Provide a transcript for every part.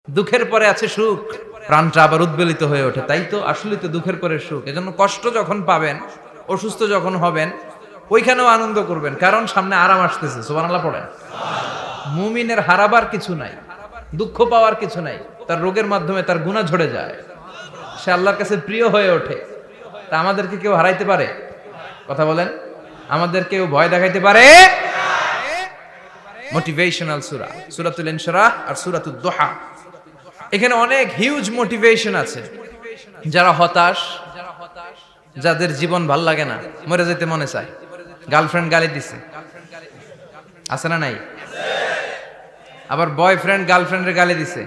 দুঃখের পরে আছে সুখ, প্রাণটা আবার উদ্বেলিত হয়ে ওঠে। তাই তো, আসলে তো দুঃখের পরে সুখ। এজন্য কষ্ট যখন পাবেন, অসুস্থ যখন হবেন, ওইখানেও আনন্দ করবেন, কারণ সামনে আরাম আসতেছে। সুবহানাল্লাহ পড়েন। মুমিনের হারাবার কিছু নাই, দুঃখ পাওয়ার কিছু নাই। তার রোগের মাধ্যমে তার গুনাহ ঝরে যায়, সে আল্লাহর কাছে প্রিয় হয়ে ওঠে। তা আমাদেরকে কেউ হারাইতে পারে? কথা বলেন, আমাদের কেউ ভয় দেখাইতে পারে? মোটিভেশনাল সূরা, সূরাতুল ইনশিরাহ আর সূরাতুদ দুহা। এখানে অনেক হিউজ মোটিভেশন আছে। যারা হতাশ, যাদের জীবন ভাল লাগে না, মরে যেতে মনে চায়, গার্লফ্রেন্ড গালি দিছে, আছে না নাই? আবার বয়ফ্রেন্ড গার্লফ্রেন্ডের গালি দিছে,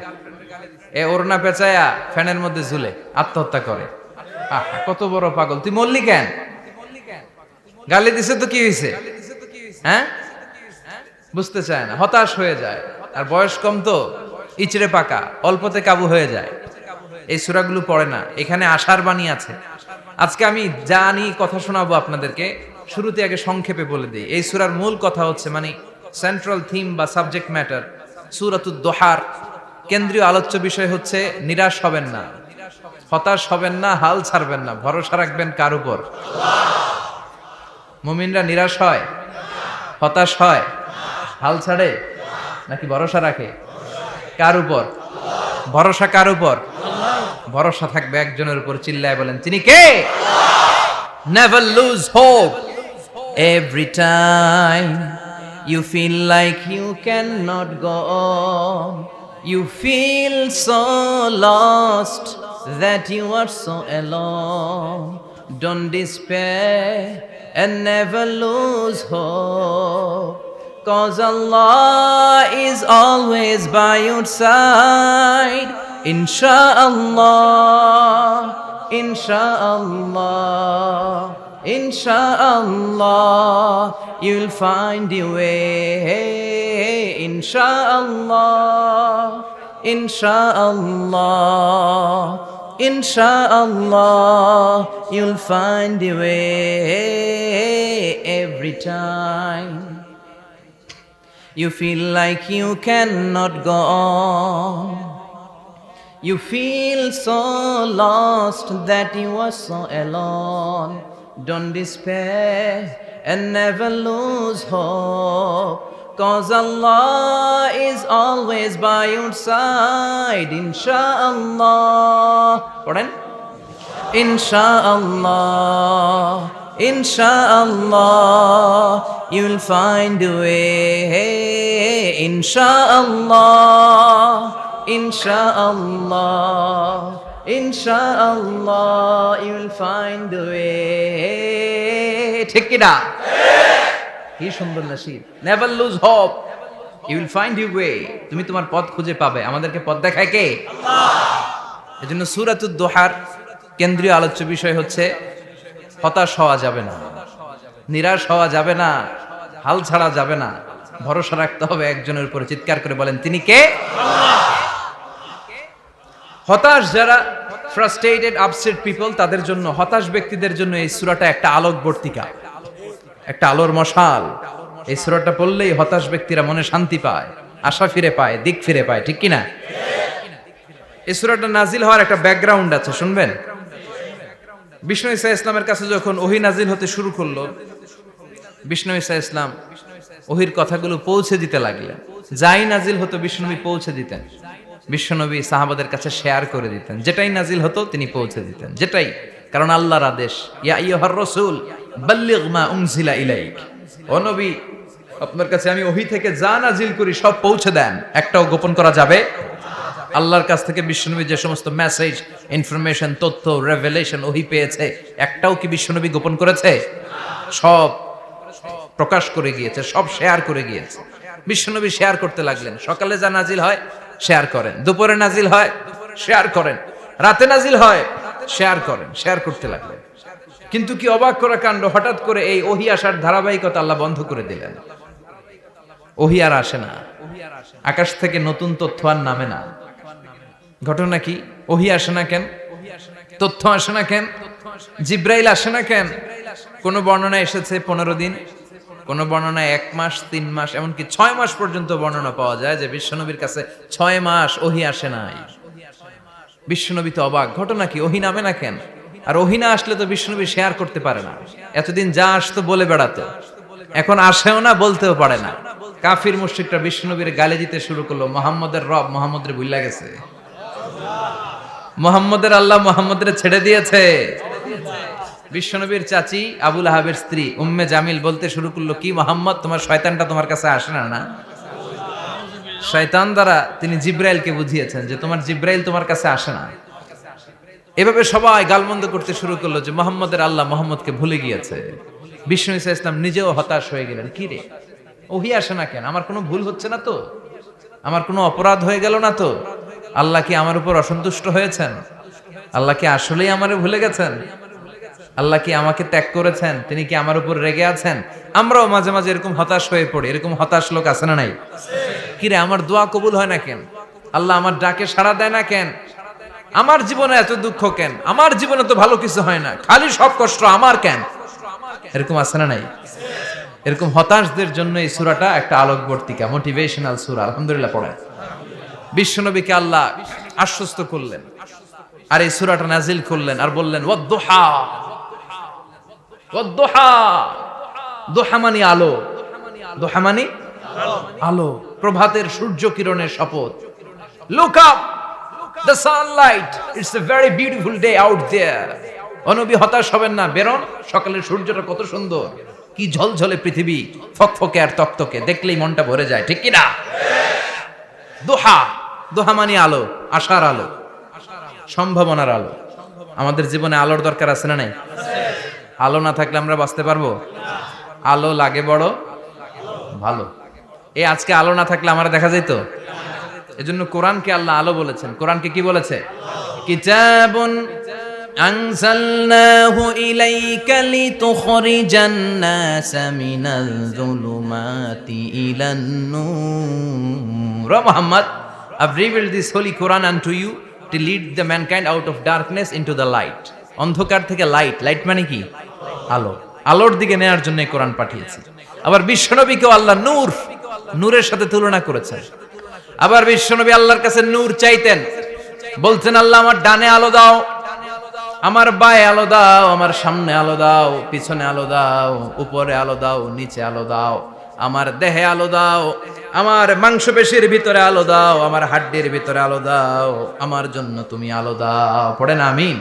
এ ওড়না পেঁচায়া ফ্যানের মধ্যে ঝুলে আত্মহত্যা করে। কত বড় পাগল! তুই মরলি কেন? গালি দিছে তো কি হয়েছে? হ্যাঁ, বুঝতে চায় না, হতাশ হয়ে যায়। আর বয়স কম তো, ইচড়ে পাকা, অল্পতে কাবু হয়ে যায়। এই সূরাগুলো পড়ে না। এখানে আশার বাণী আছে। আজকে আমি জানি কথা শোনাবো আপনাদেরকে, শুরুতে আগে সংক্ষেপে বলে দিই। এই সূরার মূল কথা হচ্ছে, মানে সেন্ট্রাল থিম বা সাবজেক্ট ম্যাটার, সূরাতুদ দুহার কেন্দ্রীয় আলোচ্য বিষয় হচ্ছে নিরাশ হবেন না, হতাশ হবেন না, হাল ছাড়বেন না। ভরসা রাখবেন কার উপর? মুমিনরা নিরাশ হয়, হতাশ হয়, হাল ছাড়ে নাকি ভরসা রাখে? কার উপর ভরসা? কার উপর ভরসা থাকবে? একজনের উপর। চিল্লায় বলেন, তিনি কে? Never lose hope. Every time you feel like you cannot go on, you feel so lost that you are so alone, don't despair and never lose hope, 'cause Allah is always by your side. Insha'Allah, Insha'Allah, Insha'Allah, you'll find your way. Insha'Allah, Insha'Allah, Insha'Allah, you'll find your way. Every time you feel like you cannot go on, you feel so lost that you are so alone, don't despair and never lose hope, 'cause Allah is always by your side. Insha'Allah, পড়েন, Insha'Allah, Insha'Allah, you'll find a way. Insha'Allah, Insha'Allah, Insha'Allah, you'll find a way. ঠিক কি না? কি সুন্দর নাশিদ। Never lose hope, you will find your way. তুমি তোমার পথ খুঁজে পাবে। আমাদেরকে পথ দেখায় কে? আল্লাহ। এজন্য সূরাতুদ দুহার কেন্দ্রীয় আলোচ্য বিষয় হচ্ছে হতাশ হওয়া যাবে না, নিরাশ হওয়া যাবে না, হাল ছাড়া যাবে না। ভরসা রাখতে হবে একজনের উপরে। চিৎকার করে বলেন, তিনি কে? আল্লাহ। হতাশ যারা, ফ্রাস্ট্রেটেড, আপসেট পিপল, তাদের জন্য, হতাশ ব্যক্তিদের জন্য এই সূরাটা একটা আলোকবর্তিকা, একটা আলোর মশাল। এই সূরাটা পড়লেই হতাশ ব্যক্তিরা মনে শান্তি পায়, আশা ফিরে পায়, দিক ফিরে পায়। ঠিক কি না? এই সূরাটা নাজিল হওয়ার একটা ব্যাকগ্রাউন্ড আছে, শুনবেন। বিষ্ণু ঈসা ইসলামের কাছে যখন ওহী নাজিল হতে শুরু করলো, বিষ্ণু ঈসা ইসলাম ওহীর কথাগুলো পৌঁছে দিতে লাগলেন। যাই নাজিল হতো বিষ্ণুনবী পৌঁছে দিতেন। বিশ্বনবী সাহাবাদের কাছে শেয়ার করে দিতেন। যেটাই নাজিল হতো তিনি পৌঁছে দিতেন, যেটাই। কারণ আল্লাহর আদেশ, ইয়া আইয়ুহার রাসূল বাল্লিগ মা উনজিলা ইলাইক। ও নবী, আপনার কাছে আমি ওহী থেকে যা নাজিল করি সব পৌঁছে দেন, একটাও গোপন করা যাবে? আল্লাহর কাছ থেকে বিশ্বনবী যে সমস্ত মেসেজ, ইনফরমেশন, তথ্য, রেভেলেশন ওহী পেয়েছে, একটাও কি বিশ্বনবী গোপন করেছে? সব প্রকাশ করে গিয়েছে, সব শেয়ার করে গিয়েছে। বিশ্বনবী শেয়ার করতে লাগলেন। সকালে যা নাজিল হয় শেয়ার করেন, দুপুরে নাজিল হয় শেয়ার করেন, রাতে নাজিল হয় শেয়ার করেন, শেয়ার করতে লাগলেন। কিন্তু কি অবাক করা কাণ্ড, হঠাৎ করে এই ওহী আসার ধারাবাহিকতা আল্লাহ বন্ধ করে দিলেন। ওহী আর আসে না, আকাশ থেকে নতুন তথ্য আর নামে না। ঘটনা কি? ওহী আসে না কেন? তথ্য আসে না কেন? জিব্রাইল আসে না কেন? কোন বর্ণনা এসেছে 15 দিন, কোন বর্ণনায় 1 মাস 3 মাস এমনকি 6 মাস পর্যন্ত বর্ণনা পাওয়া যায় যে বিশ্বনবীর কাছে 6 মাস ওহী আসে নাই। বিশ্বনবী তো অবাক, ঘটনা কি, ওহী নামে না কেন? আর ওহী না আসলে তো বিশ্বনবী শেয়ার করতে পারে না। এতদিন যা আসতো বলে বেড়াতো, এখন আসেও না, বলতেও পারে না। কাফির মুশরিকরা বিশ্বনবীর গালি দিতে শুরু করলো, মুহাম্মদের রব মুহাম্মদের ভুইলা গেছে, মুহাম্মদের আল্লাহ মুহাম্মদের ছেড়ে দিয়েছে। বিশ্বনবীর চাচি আবু লাহাবের স্ত্রী উম্মে জামিল বলতে শুরু করলো, কি মুহাম্মদ, তোমার শয়তানটা তোমার কাছে আসে না? না, শয়তান দ্বারা তিনি জিব্রাইলকে বুঝিয়েছেন যে তোমার জিব্রাইল তোমার কাছে আসে না। এভাবে সবাই গালমন্দ করতে শুরু করলো যে মুহাম্মদের আল্লাহ মুহাম্মদকে ভুলে গিয়েছে। বিষ্ণু ঈসা ইসলাম নিজেও হতাশ হয়ে গেলেন, কি রে ওহী আসে না কেন? আমার কোনো ভুল হচ্ছে না তো? আমার কোনো অপরাধ হয়ে গেল না তো? আল্লাহ কি আমার উপর অসন্তুষ্ট হয়েছেন? আল্লাহ কি আসলেই আমারে ভুলে গেছেন? আল্লাহ কি আমাকে ত্যাগ করেছেন? তিনি কি আমার উপর রেগে আছেন? আমরাও মাঝে মাঝে এরকম হতাশ হয়ে পড়ি। এরকম হতাশ লোক আছে না নাই? কিরে আমার দোয়া কবুল হয় না কেন? আল্লাহ আমার ডাকে সাড়া দেয় না কেন? আমার জীবনে এত দুঃখ কেন? আমার জীবনে তো ভালো কিছু হয় না, খালি সব কষ্ট আমার কেন? এরকম আছে না নাই? এরকম হতাশদের জন্য এই সূরাটা একটা আলোকবর্তিকা, মোটিভেশনাল সূরা। আলহামদুলিল্লাহ পড়েন। বিশ্বনবীকে আল্লাহ আশ্বস্ত করলেন আর এই সূরাটা নাজিল করলেন আর বললেন ওয়াদ-দুহা, ওয়াদ-দুহা। দুহা মানে আলো, দুহা মানে আলো, প্রভাতের সূর্য কিরণের শপথ। Look up, the sunlight, it's a very beautiful day out there. ও নবী হতাশ হবেন না, বেরোন, সকালের সূর্যটা কত সুন্দর, কি ঝলঝলে পৃথিবী, ফকফকে আর তকতকে, দেখলেই মনটা ভরে যায়, ঠিক কি না? দুহা, দুহা মানে আলো, আশার আলো, সম্ভাবনার আলো। আমাদের জীবনে আলোর দরকার আছে না নাই? আলো না থাকলে আমরা বাঁচতে পারবো? আলো লাগে বড় ভালো। এই আজকে আলো না থাকলে আমার দেখা যেত? এজন্য কোরআনকে আল্লাহ আলো বলেছেন। কোরআনকে কি বলেছে? কিতাবুন আনজালনাহু ইলাইকা লিতুখরিজান নাসা মিনাল যুলুমাতি ইলান নূর। Muhammad, I've revealed this holy Quran unto you to lead the mankind out of darkness into the light. অন্ধকার থেকে লাইট, লাইট মানে কি? আলো, আলোর দিকে নেয়ার জন্য কোরআন পাঠিয়েছি। আবার বিশ্বনবীকেও আল্লাহ নূর, নূরের সাথে তুলনা করেছেন। আবার বিশ্বনবী আল্লাহর কাছে নূর চাইতেন, বলতেন আল্লাহ আমার ডানে আলো দাও, আমার বায়ে আলো দাও, আমার সামনে আলো দাও, পিছনে আলো দাও, উপরে আলো দাও, নিচে আলো দাও, আমার দেহে আলো দাও, আমার মাংসপেশির ভিতরে আলো দাও, আমার হাড্ডির ভিতরে আলো দাও, আমার জন্য তুমি আলো দাও। পড়েন আমিন।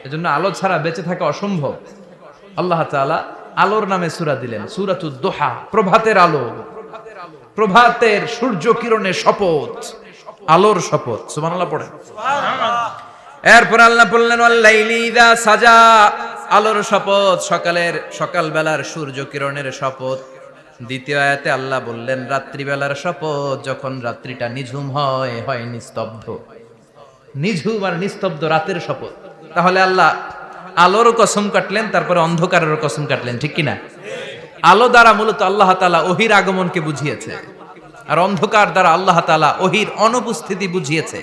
এজন্য আলো ছাড়া বেঁচে থাকা অসম্ভব। আল্লাহ তাআলা আলোর নামে সূরা দিলেন, সূরাতুদ দুহা, প্রভাতের আলো, প্রভাতের সূর্য কিরণের শপথ, আলোর শপথ। সুবহানাল্লাহ পড়েন। এরপর আল্লাহ বললেন ওয়াল লাইলি ইযা সাজা, আলোর শপথ, সকালের সকালবেলার সূর্য কিরণের শপথ। দ্বিতীয় আয়াতে আল্লাহ বললেন রাত্রিবেলার শপথ, যখন রাত্রিটা নিঝুম হয়, হয় নিস্তব্ধ, নিঝুম আর নিস্তব্ধ রাতের শপথ। তাহলে আল্লাহ আলোরও কসম কাটলেন, তারপরে অন্ধকারেরও কসম কাটলেন, ঠিক কিনা? আলো দ্বারা মূলত আল্লাহ তাআলা ওহীর আগমনকে বুঝিয়েছে, আর অন্ধকার দ্বারা আল্লাহ তাআলা ওহীর অনুপস্থিতি বুঝিয়েছে।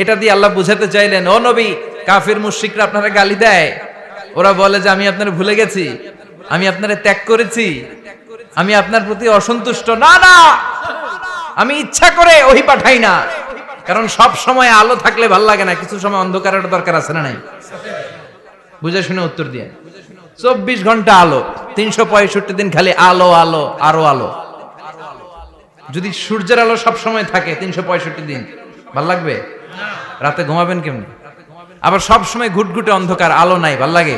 এটা দিয়ে আল্লাহ বুঝাতে চাইলেন, ও নবী, কাফির মুশরিকরা আপনারা গালি দেয়, ওরা বলে যে আমি আপনারে ভুলে গেছি, আমি আপনারে ত্যাগ করেছি, আমি আপনার প্রতি অসন্তুষ্ট। না না, আমি ইচ্ছা করে ওহী পাঠাই না, কারণ সব সময় আলো থাকলে ভাল লাগে না, কিছু সময় অন্ধকারের দরকার আছে না নাই? বুঝে শুনে উত্তর দিয়ে। 24 ঘন্টা আলো, 365 দিন খালি আলো আলো আরো আলো। যদি সূর্যের আলো সব সময় থাকে 365 দিন, ভাল লাগবে? রাতে ঘুমাবেন কেমনে? আবার সব সময় ঘুটঘুটে অন্ধকার, আলো নাই, ভাল লাগে?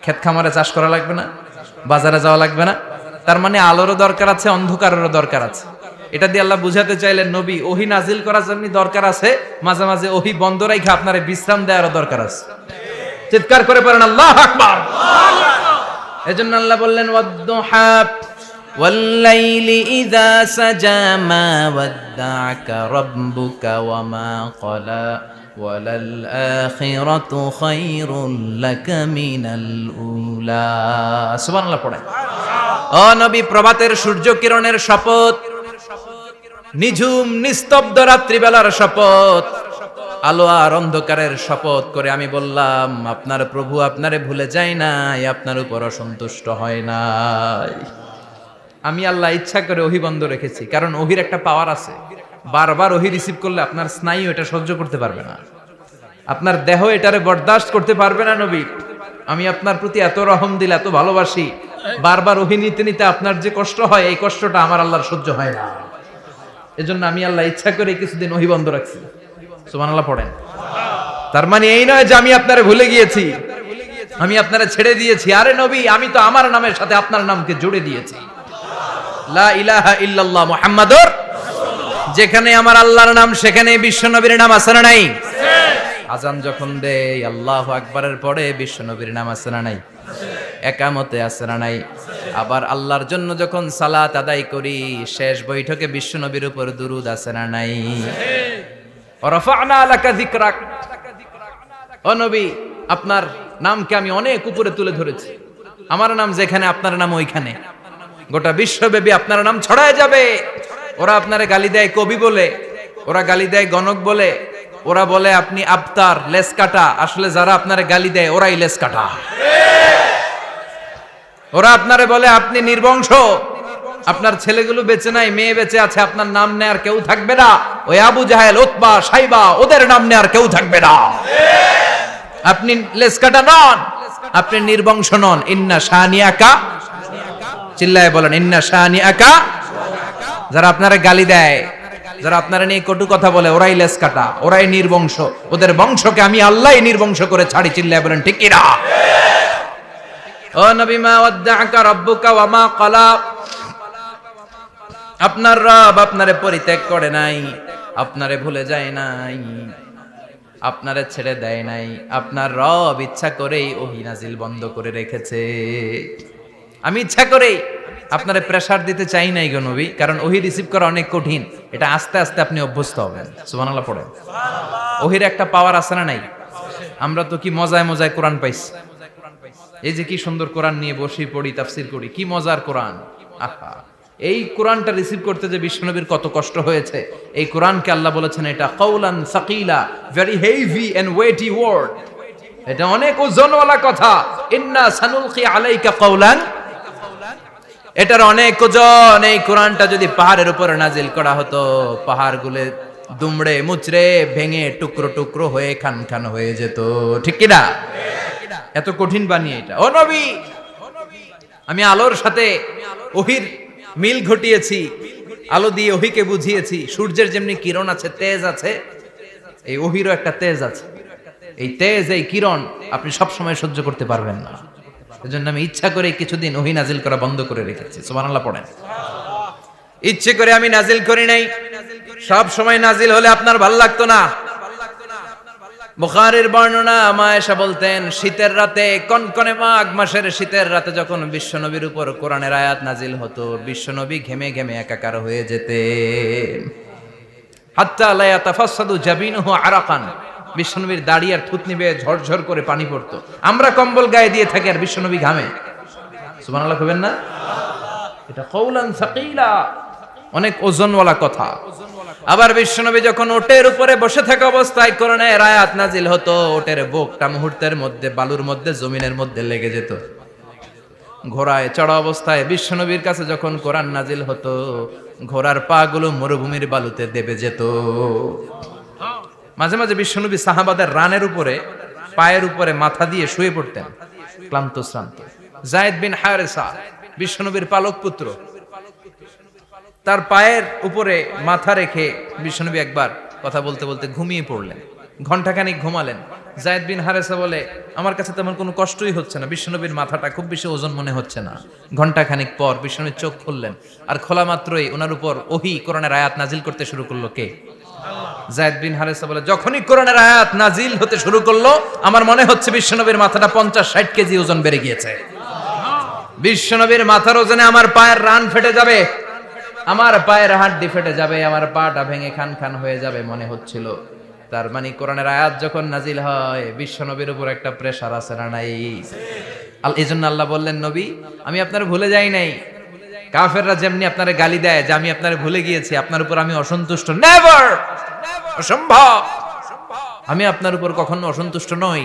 ক্ষেত খামারে চাষ করা লাগবে না, বাজারে যাওয়া লাগবে না। তার মানে আলোরও দরকার আছে, অন্ধকারেরও দরকার আছে। এটা দিয়ে আল্লাহ বুঝাতে চাইলেন, নবী, ওহী নাজিল করার জন্য দরকার আছে, মাঝে মাঝে ওহী বন্ধ রাখা আপনার বিশ্রাম দেওয়ারও দরকার আছে। চিৎকার করে পড়েন আল্লাহু আকবার। এজন্য আল্লাহ বললেন ওয়াদ-দুহা ওয়াল লাইলি ইযা সাজা মা ওয়াদ্দা'আকা রাব্বুকা ওয়া মা ক্বালা ওয়ালাল আখিরাতু খায়রুল লাকা মিনাল উলা। সুবহানাল্লাহ পড়েন। ও নবী, প্রভাতের সূর্য কিরণের শপথ, নিঝুম নিস্তব্ধ রাত্রিবেলার শপথ, আলো আর অন্ধকারের শপথ করে আমি বললাম, আপনার প্রভু আপনারে ভুলে যায় নাই, আপনার উপর অসন্তুষ্ট হয় নাই। আমি আল্লাহ ইচ্ছা করে ওহী বন্ধ রেখেছি, কারণ ওহির একটা পাওয়ার আছে। বারবার ওহী রিসিভ করলে আপনার স্নায়ু এটা সহ্য করতে পারবে না, আপনার দেহ এটারে বরদাস্ত করতে পারবে না। নবী, আমি আপনার প্রতি এত রহম দিল, এত ভালোবাসি, বারবার ওহী নিতে নিতে আপনার যে কষ্ট হয়, এই কষ্টটা আমার আল্লাহর সহ্য হয় না। এজন্য আমি আল্লাহ ইচ্ছা করে কিছুদিন ওহী বন্ধ রাখছি। সুবহানাল্লাহ পড়েন। তার মানে এই নয় যে আমি আপনারে ভুলে গিয়েছি, আমি আপনারে ছেড়ে দিয়েছি। আরে নবী, আমি তো আমার নামের সাথে আপনার নামকে জুড়ে দিয়েছি। লা ইলাহা ইল্লাল্লাহ মুহাম্মাদুর, যেখানে আমার আল্লাহর নাম সেখানে বিশ্ব নবীর নাম আছে না নাই? আজান যখন দেই আল্লাহু আকবারের পরে বিশ্ব নবীর নাম আছে না নাই? একামতে আছে না নাই? আবার আল্লাহর জন্য যখন সালাত আদায় করি, শেষ বৈঠকে বিশ্ব নবীর উপর দুরূদ আছে না নাই? রাফা'না লাকা যিকরাক, ও নবী, আপনার নামকে আমি অনেক উপরে তুলে ধরেছি। আমার নাম যেখানে আপনার নাম ওইখানে, গোটা বিশ্বব্যাপী আপনার নাম ছড়ায় যাবে। ওরা আপনারে গালি দেয় কবি বলে, ওরা গালি দেয় গণক বলে, ওরা বলে আপনি আবতার, লেস কাটা। আসলে যারা আপনারে গালি দেয় ওরাই লেস কাটা। ওরা আপনারে বলে আপনি নির্বংশ, আপনার ছেলেগুলো বেঁচে নাই, মেয়ে বেঁচে আছে, আপনার নাম নেয়ার কেউ থাকবে না। ওই আবু জাহেল, উতবা, সাইবা, ওদের নাম নেয়ার কেউ থাকবে না। আপনি লেস কাটা নন, আপনি নির্বংশ নন। ইন্না শানিয়াকা, চিল্লায় বলেন ইন্না শানিয়াকা। যারা আপনারা গালি দেয়, যারা আপনারা নিয়ে কটু কথা বলে, ওরাই লেস কাটা, ওরাই নির্বংশ। ওদের বংশকে আমি আল্লাহই নির্বংশ করে ছাড়ি। চিল্লায় বলেন ঠিক কি না? ও নবী, মা ওয়াদ্দাআকা রাব্বুকা ওয়া মা ক্বালা, আপনার রব আপনারে পরিত্যাগ করে নাই, আপনারে ভুলে যায় নাই, আপনারে ছেড়ে দেয় নাই। আপনার রব ইচ্ছা করেই ওহী নাজিল বন্ধ করে রেখেছে। আমি ইচ্ছা করেই আপনারে প্রেসার দিতে চাই নাই গো নবী, কারণ ওহী রিসিভ করা অনেক কঠিন। এটা আস্তে আস্তে আপনি অভ্যস্ত হবেন। সুবহানাল্লাহ পড়েন। ওহীর একটা পাওয়ার আছে না নাই? আমরা তো কি মজায় মজায় কোরআন পাইছি। এই যে কি সুন্দর কোরআন নিয়ে বসি, পড়ি, তাফসীর করি, কি মজার কোরআন। আহা, এই কোরআনটা রিসিভ করতে যে বিশ্বনবীর কত কষ্ট হয়েছে। এই কোরআনকে আল্লাহ বলেছেন এটা কাওলান সাকিলা, very heavy and weighty word, এটা অনেক ওজনওয়ালা কথা। ইন্না সানুলকি আলাইকা কাওলান, এটার অনেক ওজন। এই কোরআনটা যদি পাহাড়ের উপরে নাজিল করা হতো, পাহাড়গুলো দুমড়ে মুচড়ে ভেঙে টুকরো টুকরো হয়ে খান খান হয়ে যেত। ঠিক কি না? এত কঠিন বানিয়ে এটা। ও নবী, আমি আলোর সাথে ওহীর মিল ঘটিয়েছি, আলো দিয়ে ওহীকে বুঝিয়েছি। সূর্যের যেমনি কিরণ আছে, তেজ আছে, এই ওহীরও একটা তেজ আছে। এই তেজ, এই কিরণ আপনি সব সময় সহ্য করতে পারবেন না। এজন্য আমি ইচ্ছা করে কিছুদিন ওহী নাজিল করা বন্ধ করে রেখেছি। সুবহানাল্লাহ পড়েন। ইচ্ছে করে আমি নাজিল করি নাই। সব সময় নাজিল হলে আপনার ভালো লাগতো না। বুখারীর বর্ণনা, মা আয়েশা বলতেন, শীতের রাতে, কনকনে মাঘ মাসের শীতের রাতে যখন বিশ্বনবীর উপর কোরআনের আয়াত নাজিল হতো, বিশ্বনবী ঘেমে ঘেমে একাকার হয়ে যেতেন। হাত্তা লা ইয়াতাফাসসাদু জাবিনুহু আরাকান, বিশ্বনবীর দাড়ি আর থুতনি বেয়ে ঝরঝর করে পানি পড়তো। আমরা কম্বল গায়ে দিয়ে থাকি আর বিশ্বনবী ঘামে। সুবহানাল্লাহ কইবেন না? এটা কাওলান সাকিলা, অনেক ওজনওয়ালা কথা। আবার বিশ্বনবী যখন ওটের উপরে বসে থাকা অবস্থায় কোরআনের আয়াত নাজিল হতো, ওটের বুকটা মুহূর্তের মধ্যে বালুর মধ্যে, জমিনের মধ্যে লেগে যেত। ঘোড়ায় চড়া অবস্থায় বিশ্বনবীর কাছে যখন কোরআন নাজিল হতো, ঘোড়ার পা গুলো মরুভূমির বালুতে দেবে যেত। মাঝে মাঝে বিশ্বনবী সাহাবাদের রানের উপরে, পায়ের উপরে মাথা দিয়ে শুয়ে পড়তেন, ক্লান্ত শ্রান্ত। যায়েদ বিন হারেসা, বিশ্বনবীর পালক পুত্র, তার পায়ের উপরে মাথা রেখে বিশ্বনবী একবার কথা বলতে বলতে ঘুমিয়ে পড়লেন। ঘন্টাখানিক ঘুমালেন। যায়েদ বিন হারেসা বলে, আমার কাছে তেমন কোনো কষ্টই হচ্ছে না, বিশ্বনবীর মাথাটা খুব বেশি ওজন মনে হচ্ছে না। ঘন্টাখানিক পর বিশ্বনবীর চোখ খুললেন, আর খোলা মাত্রই ওনার উপর ওহী কোরআনের আয়াত নাজিল করতে শুরু করলো। কে? যায়েদ বিন হারেসা বলে, যখনই কোরআনের আয়াত নাজিল হতে শুরু করলো, আমার মনে হচ্ছে বিশ্বনবীর মাথাটা 50-60 কেজি ওজন বেড়ে গিয়েছে। বিশ্বনবীর মাথার ওজনে আমার পায়ের রান ফেটে যাবে, আমার পায়ের হাড্ডি ফেটে যাবে, আমার পাটা ভেঙে খান খান হয়ে যাবে মনে হচ্ছিল। তার মানে কোরআনের আয়াত যখন নাজিল হয়, বিশ্বনবীর উপর একটা প্রেসার আছে না নাই? এজন্য আল্লাহ বললেন, নবী, আমি আপনার ভুলে যাই নাই। কাফেররা যেমনি আপনারে গালি দেয় যে আমি আপনারে ভুলে গিয়েছি, আপনার উপর আমি অসন্তুষ্ট, নেভার, অসম্ভব। আমি আপনার উপর কখনো অসন্তুষ্ট নই,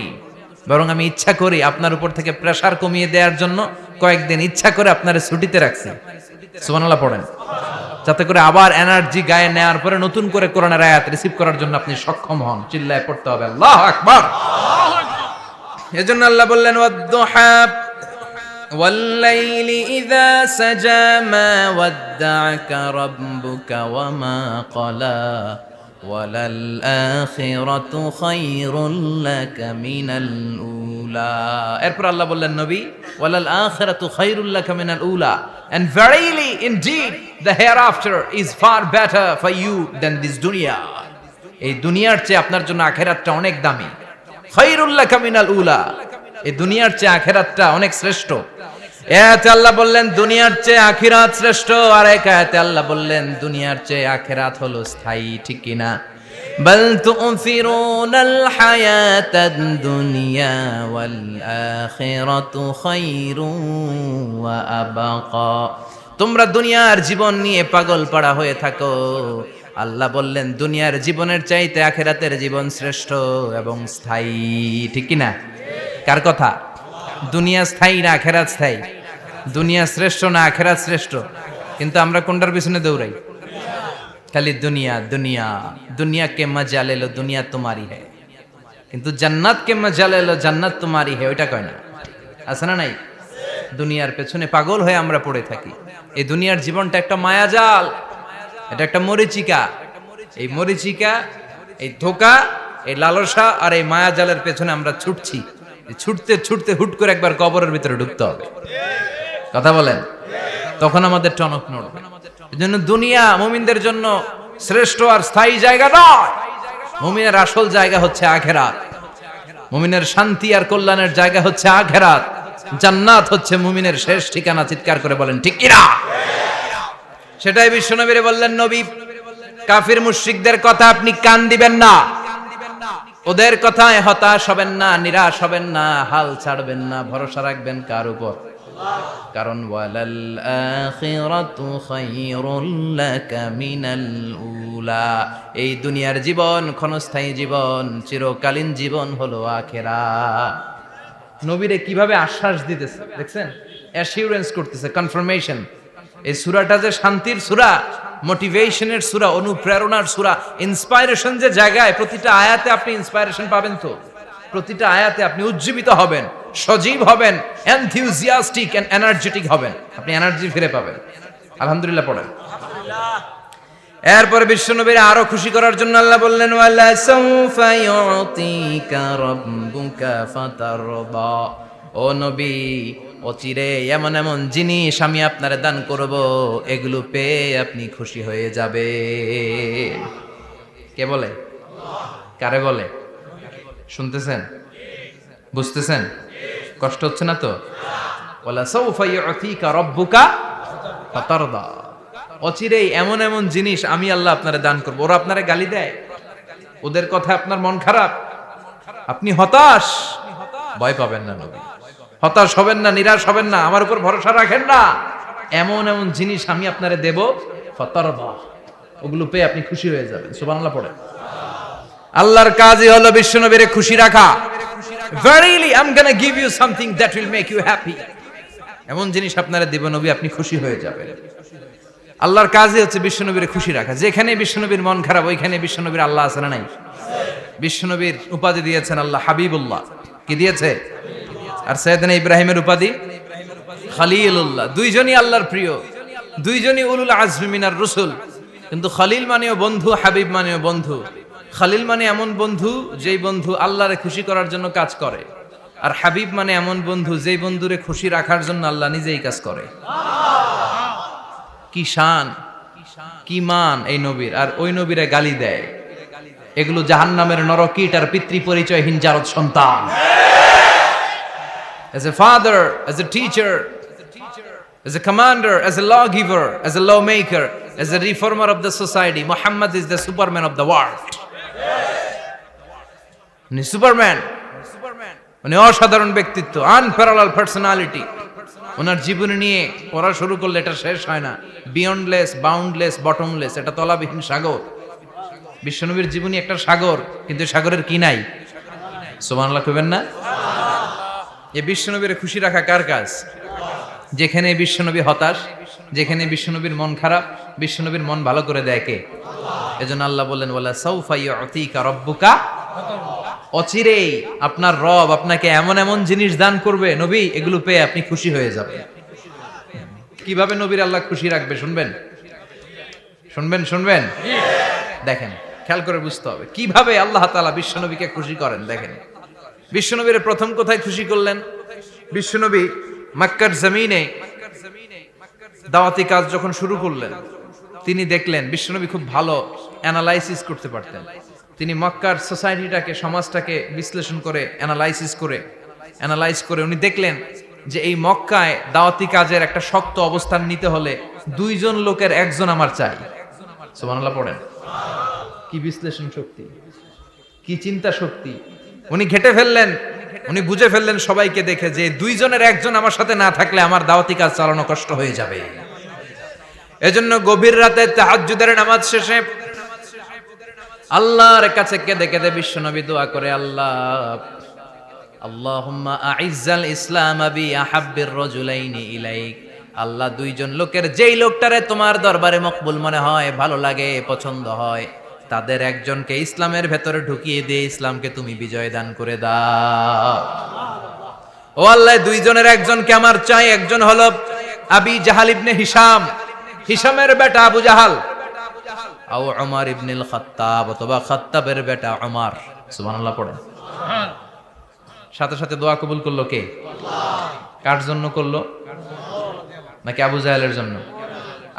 বরং আমি ইচ্ছা করি আপনার উপর থেকে প্রেসার কমিয়ে দেওয়ার জন্য কয়েকদিন ইচ্ছা করে আপনার ছুটিতে রাখছি। সুবহানাল্লাহ পড়েন, যাতে করে আবার এনার্জি গায়ে নেওয়ার পরে নতুন করে কোরআনের আয়াত রিসিভ করার জন্য আপনি সক্ষম হন। চিল্লায় পড়তে হবে আল্লাহু আকবার। এজন্য আল্লাহ বললেন ওয়াদ-দুহা ওয়াল-লাইলি ইযা সাজা মা ওয়াদ্দা'আকা রাব্বুকা ওয়া মা ক্বালা ওয়ালাল আখিরাতু খায়রুল লাকা মিনাল উলা। এরপর আল্লাহ বললেন নবী ওয়ালাল আখিরাতু খায়রুল লাকা মিনাল উলা, and verily indeed the hereafter is far better for you than this dunya. এই দুনিয়ার চেয়ে আপনার জন্য আখিরাতটা অনেক দামি। খায়রুল লাকা মিনাল উলা, এই দুনিয়ার চেয়ে আখিরাতটা অনেক শ্রেষ্ঠ। এতে আল্লাহ বললেন দুনিয়ার চেয়ে আখিরাত শ্রেষ্ঠ, আর এক আয়াতে আল্লাহ বললেন দুনিয়ার চেয়ে আখিরাত হলো স্থায়ী। ঠিক কি না? বাল তু'থিরুনাল হায়াতাদ দুনিয়া ওয়াল আখিরাতু খায়রুন ওয়া আবাকা। তোমরা দুনিয়ার জীবন নিয়ে পাগল পাড়া হয়ে থাকো, আল্লাহ বললেন দুনিয়ার জীবনের চাইতে আখিরাতের জীবন শ্রেষ্ঠ এবং স্থায়ী। ঠিক কি না? কার কথা? দুনিয়া স্থায়ী না আখিরাত স্থায়ী? দুনিয়া শ্রেষ্ঠ না আখিরাত শ্রেষ্ঠ? কিন্তু আমরা কোনটার পিছনে দৌড়াই? খালি দুনিয়া দুনিয়া। দুনিয়া কে মজা লে লো, দুনিয়া তোমারি হ্যায়। কিন্তু জান্নাত কে মজা লে লো, জান্নাত তোমারি হ্যায়, ওইটা কয় না। আছে না নাই? দুনিয়ার পেছনে পাগল হয়ে আমরা পড়ে থাকি। এই দুনিয়ার জীবনটা একটা মায়াজাল, এটা একটা মরিচিকা। এই মরিচিকা, এই ধোঁকা, এই লালসা আর এই মায়াজালের পেছনে আমরা ছুটছি। ছুটতে ছুটতে হুট করে একবার কবরের ভিতরে ঢুকতে হবে। কথা বলেন, তখন আমাদের টনক নড়বে। এজন্য দুনিয়া মুমিনদের জন্য শ্রেষ্ঠ আর স্থায়ী জায়গা নয়। মুমিনের আসল জায়গা হচ্ছে আখিরাত। মুমিনের শান্তি আর কল্যাণের জায়গা হচ্ছে আখিরাত। জান্নাত হচ্ছে মুমিনের শেষ ঠিকানা। চিৎকার করে বলেন ঠিক কি না? সেটাই বিশ্বনবীরে বললেন নবী, কাফির মুশরিকদের কথা আপনি কান দিবেন না, ওদের কথায় হতাশ হবেন না, নিরাশ হবেন না, হাল ছাড়বেন না, ভরসা রাখবেন কার উপর? কারণ ওয়ালাল আখিরাতু খায়রুল লাকা মিনাল উলা, এই দুনিয়ার জীবন ক্ষণস্থায়ী জীবন, চিরকালীন জীবন হলো আখিরাত। নবীরে কিভাবে আশ্বাস দিতেছে দেখছেন, অ্যাসিউরেন্স করতেছে, কনফার্মেশন। এই সূরাটা যে শান্তির সূরা, মোটিভেশনের সূরা, অনুপ্রেরণার সূরা, ইন্সপাইরেশন যে জায়গায়, প্রতিটা আয়াতে আপনি ইন্সপাইরেশন পাবেন। তো প্রতিটা আয়াতে আপনি উজ্জীবিত হবেন, সজীব হবেন, এনথিউজিয়াস্টিক এন্ড এনার্জেটিক হবেন, আপনি এনার্জি ফিরে পাবেন। আলহামদুলিল্লাহ পড়েন। এরপরে বিশ্বনবীর আরো খুশি করার জন্য আল্লাহ বললেন ওয়ালা সাউফা ইউতিকা রাব্বুকা ফাতারদা। ও নবী, অচিরে এমন এমন জিনিস আমি আপনারে দান করব, এগুলো পেয়ে আপনি খুশি হয়ে যাবে। কে বলে? কারে বলে? শুনতেছেন? বুঝতেছেন? কষ্ট হচ্ছে না তো? ওয়ালা সাউফা ইউতিকা রাব্বুকা ফাতারদা। অচিরেই এমন এমন জিনিস আমি আল্লাহ আপনারে দান করব। ওরা আপনারে গালি দেয়, ওদের কথা আপনার মন খারাপ, আপনি হতাশ, ভয় পাবেন না নবী, হতাশ হবেন না, নিরাশ হবেন না, আমার উপর ভরসা রাখেন না। এমন এমন জিনিস আমি আপনারে দেব, ফাতারদা, ওগুলো পেয়ে আপনি খুশি হয়ে যাবেন। সুবহানাল্লাহ পড়ে। আল্লাহর কাজই হলো বিশ্বনবীরে খুশি রাখা। Verily I'm gonna give you something that will make you happy. এমন জিনিস আপনারা দেব নবী, আপনি খুশি হয়ে যাবেন। আল্লাহর কাজই হচ্ছে বিশ্বনবীরে খুশি রাখা। যেখানে বিশ্বনবীর মন খারাপ, ওইখানে বিশ্বনবীর আল্লাহ আছে না নাই? বিশ্বনবীর উপাধি দিয়েছেন আল্লাহ হাবিবুল্লাহ। কি দিয়েছে? আর সাইয়েদনা ইব্রাহিমের উপাধি খলিলুল্লাহ। দুইজনই আল্লাহর প্রিয়, দুইজনই উলুল আজমি মিনার রাসূল। কিন্তু খলিল মানেও বন্ধু, হাবিব মানেও বন্ধু। খলিল মানে এমন বন্ধু যেই বন্ধু আল্লাহরে খুশি করার জন্য কাজ করে, আর হাবিব মানে এমন বন্ধু যেই বন্ধুরে খুশি রাখার জন্য আল্লাহ নিজেই কাজ করে। কি শান, কি মান এই নবীর! আর ওই নবীরে গালি দেয়। এগুলো জাহান্নামের নরকীট আর পিতৃ পরিচয়হীন জারদ সন্তান। As a father, as a teacher, as a commander, as a lawgiver, as a lawmaker, as a reformer of the society, Muhammad is the Superman of the world. উনি সুপারম্যান, উনি অসাধারণ ব্যক্তিত্ব, আনপ্যারালাল পার্সোনালিটি। ওনার জীবনী নিয়ে পড়া শুরু করলে এটা শেষ হয় না। বিয়ন্ডলেস, বাউন্ডলেস, বটমলেস, এটা তলাবিহীন সাগর। বিশ্বনবীর জীবনী একটা সাগর, কিন্তু সাগরের কি নাই? সুবহানাল্লাহ কইবেন না? এই বিশ্বনবীর খুশি রাখা কার কাজ? যেখানে বিশ্বনবী হতাশ, যেখানে বিশ্বনবীর মন খারাপ, বিশ্বনবীর মন ভালো করে দেয় কে? এজন্য আল্লাহ বললেন ওয়ালা সাউফা ইউতিকা রাব্বুকা, অচিরেই আপনার রব আপনাকে এমন এমন জিনিস দান করবে নবী, এগুলো পেয়ে আপনি খুশি হয়ে যাবেন। কিভাবে নবীর আল্লাহ খুশি রাখবে শুনবেন? শুনবেন? দেখেন, খেয়াল করে বুঝতে হবে কিভাবে আল্লাহ তাআলা বিশ্বনবীকে খুশি করেন। দেখেন, বিশ্বনবীর প্রথম কোথায় খুশি করলেন? বিশ্বনবী মক্কার জমিনে দাওয়াতি কাজ যখন শুরু করলেন, তিনি দেখলেন বিশ্বনবী খুব ভালো অ্যানালাইসিস করতে পারতেন। তিনি মক্কার সোসাইটিটাকে, সমাজটাকে বিশ্লেষণ করে অ্যানালাইজ করে উনি দেখলেন যে এই মক্কায় দাওয়াতি কাজের একটা শক্ত অবস্থান নিতে হলে দুইজন লোকের একজন আমার চাই। সুবহানাল্লাহ পড়েন। কি বিশ্লেষণ শক্তি, কি চিন্তা শক্তি! উনি ঘেটে ফেললেন, উনি বুঝে ফেললেন সবাইকে দেখে যে দুইজনের একজন আমার সাথে না থাকলে আমার দাওয়াতি কাজ চালানো কষ্ট হয়ে যাবে। এজন্য গভীর রাতে তাহাজ্জুদের নামাজ শেষে আল্লাহর কাছে কেঁদে কেঁদে বিশ্বনবী দোয়া করে, আল্লাহুম্মা আইজ্জাল ইসলাম বি আহাব্বির রাজুলাইনি ইলাইক। আল্লাহ, দুইজন লোকের যেই লোকটারে তোমার দরবারে মকবুল মনে হয়, ভালো লাগে, পছন্দ হয়, তাদের একজনকে ইসলামের ভেতরে ঢুকিয়ে দিয়ে ইসলামকে তুমি বিজয় দান করে দাও। ও আল্লাহ, দুইজনের একজনকে আমার চাই। একজন হলো আবি জাহাল ইবনে হিশাম, হিশামের বেটা আবু জাহাল, আও উমর ইবনুল খাত্তাব, অথবা খাত্তাবের বেটা উমর। সুবহানাল্লাহ পড়েন। সাথে সাথে দোয়া কবুল করলো কে? কার জন্য করলো? নাকি আবু জাহেলের জন্য?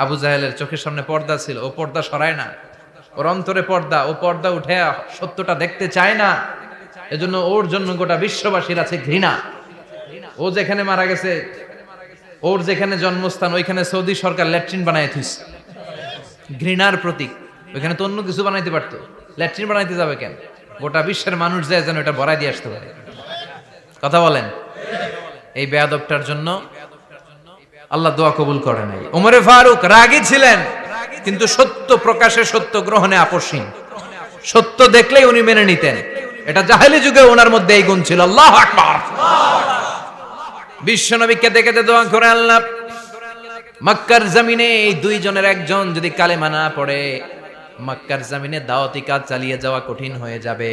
আবু জাহেলের চোখের সামনে পর্দা ছিল, ও পর্দা সরায় না। ওর অন্তরে পর্দা, ও পর্দা উঠে সত্যটা দেখতে চায় না। এজন্য ওর জন্য গোটা বিশ্ববাসীর আছে ঘৃণা। ও যেখানে মারা গেছে, ওর যেখানে জন্মস্থান, ওইখানে সৌদি সরকার ল্যাট্রিন বানায় থুইছে, ঘৃণার প্রতীক। ওইখানে তো অন্য কিছু বানাইতে পারতো, ল্যাট্রিন বানাইতে যাবে কেন? গোটা বিশ্বের মানুষ যায় যেন এটা ভরাই দিয়ে আসতে পারে। কথা বলেন। এই বেয়াদবটার জন্য আল্লাহ দোয়া কবুল করে নাই। ওমরে ফারুক রাগী ছিলেন, কিন্তু সত্য প্রকাশে, সত্য গ্রহণে আপোষহীন। সত্য দেখলেই উনি মেনে নিতেন। এটা জাহেলি যুগে ওনার মধ্যে এই গুণ ছিল। আল্লাহু আকবার। বিশ্বনবী কেঁদে কেঁদে দোয়া করে, আল্লাহ, মক্কার জমিনে এই দুইজনের একজন যদি কালেমা না পড়ে, মক্কার জমিনে দাওয়াতি কাজ চালিয়ে যাওয়া কঠিন হয়ে যাবে।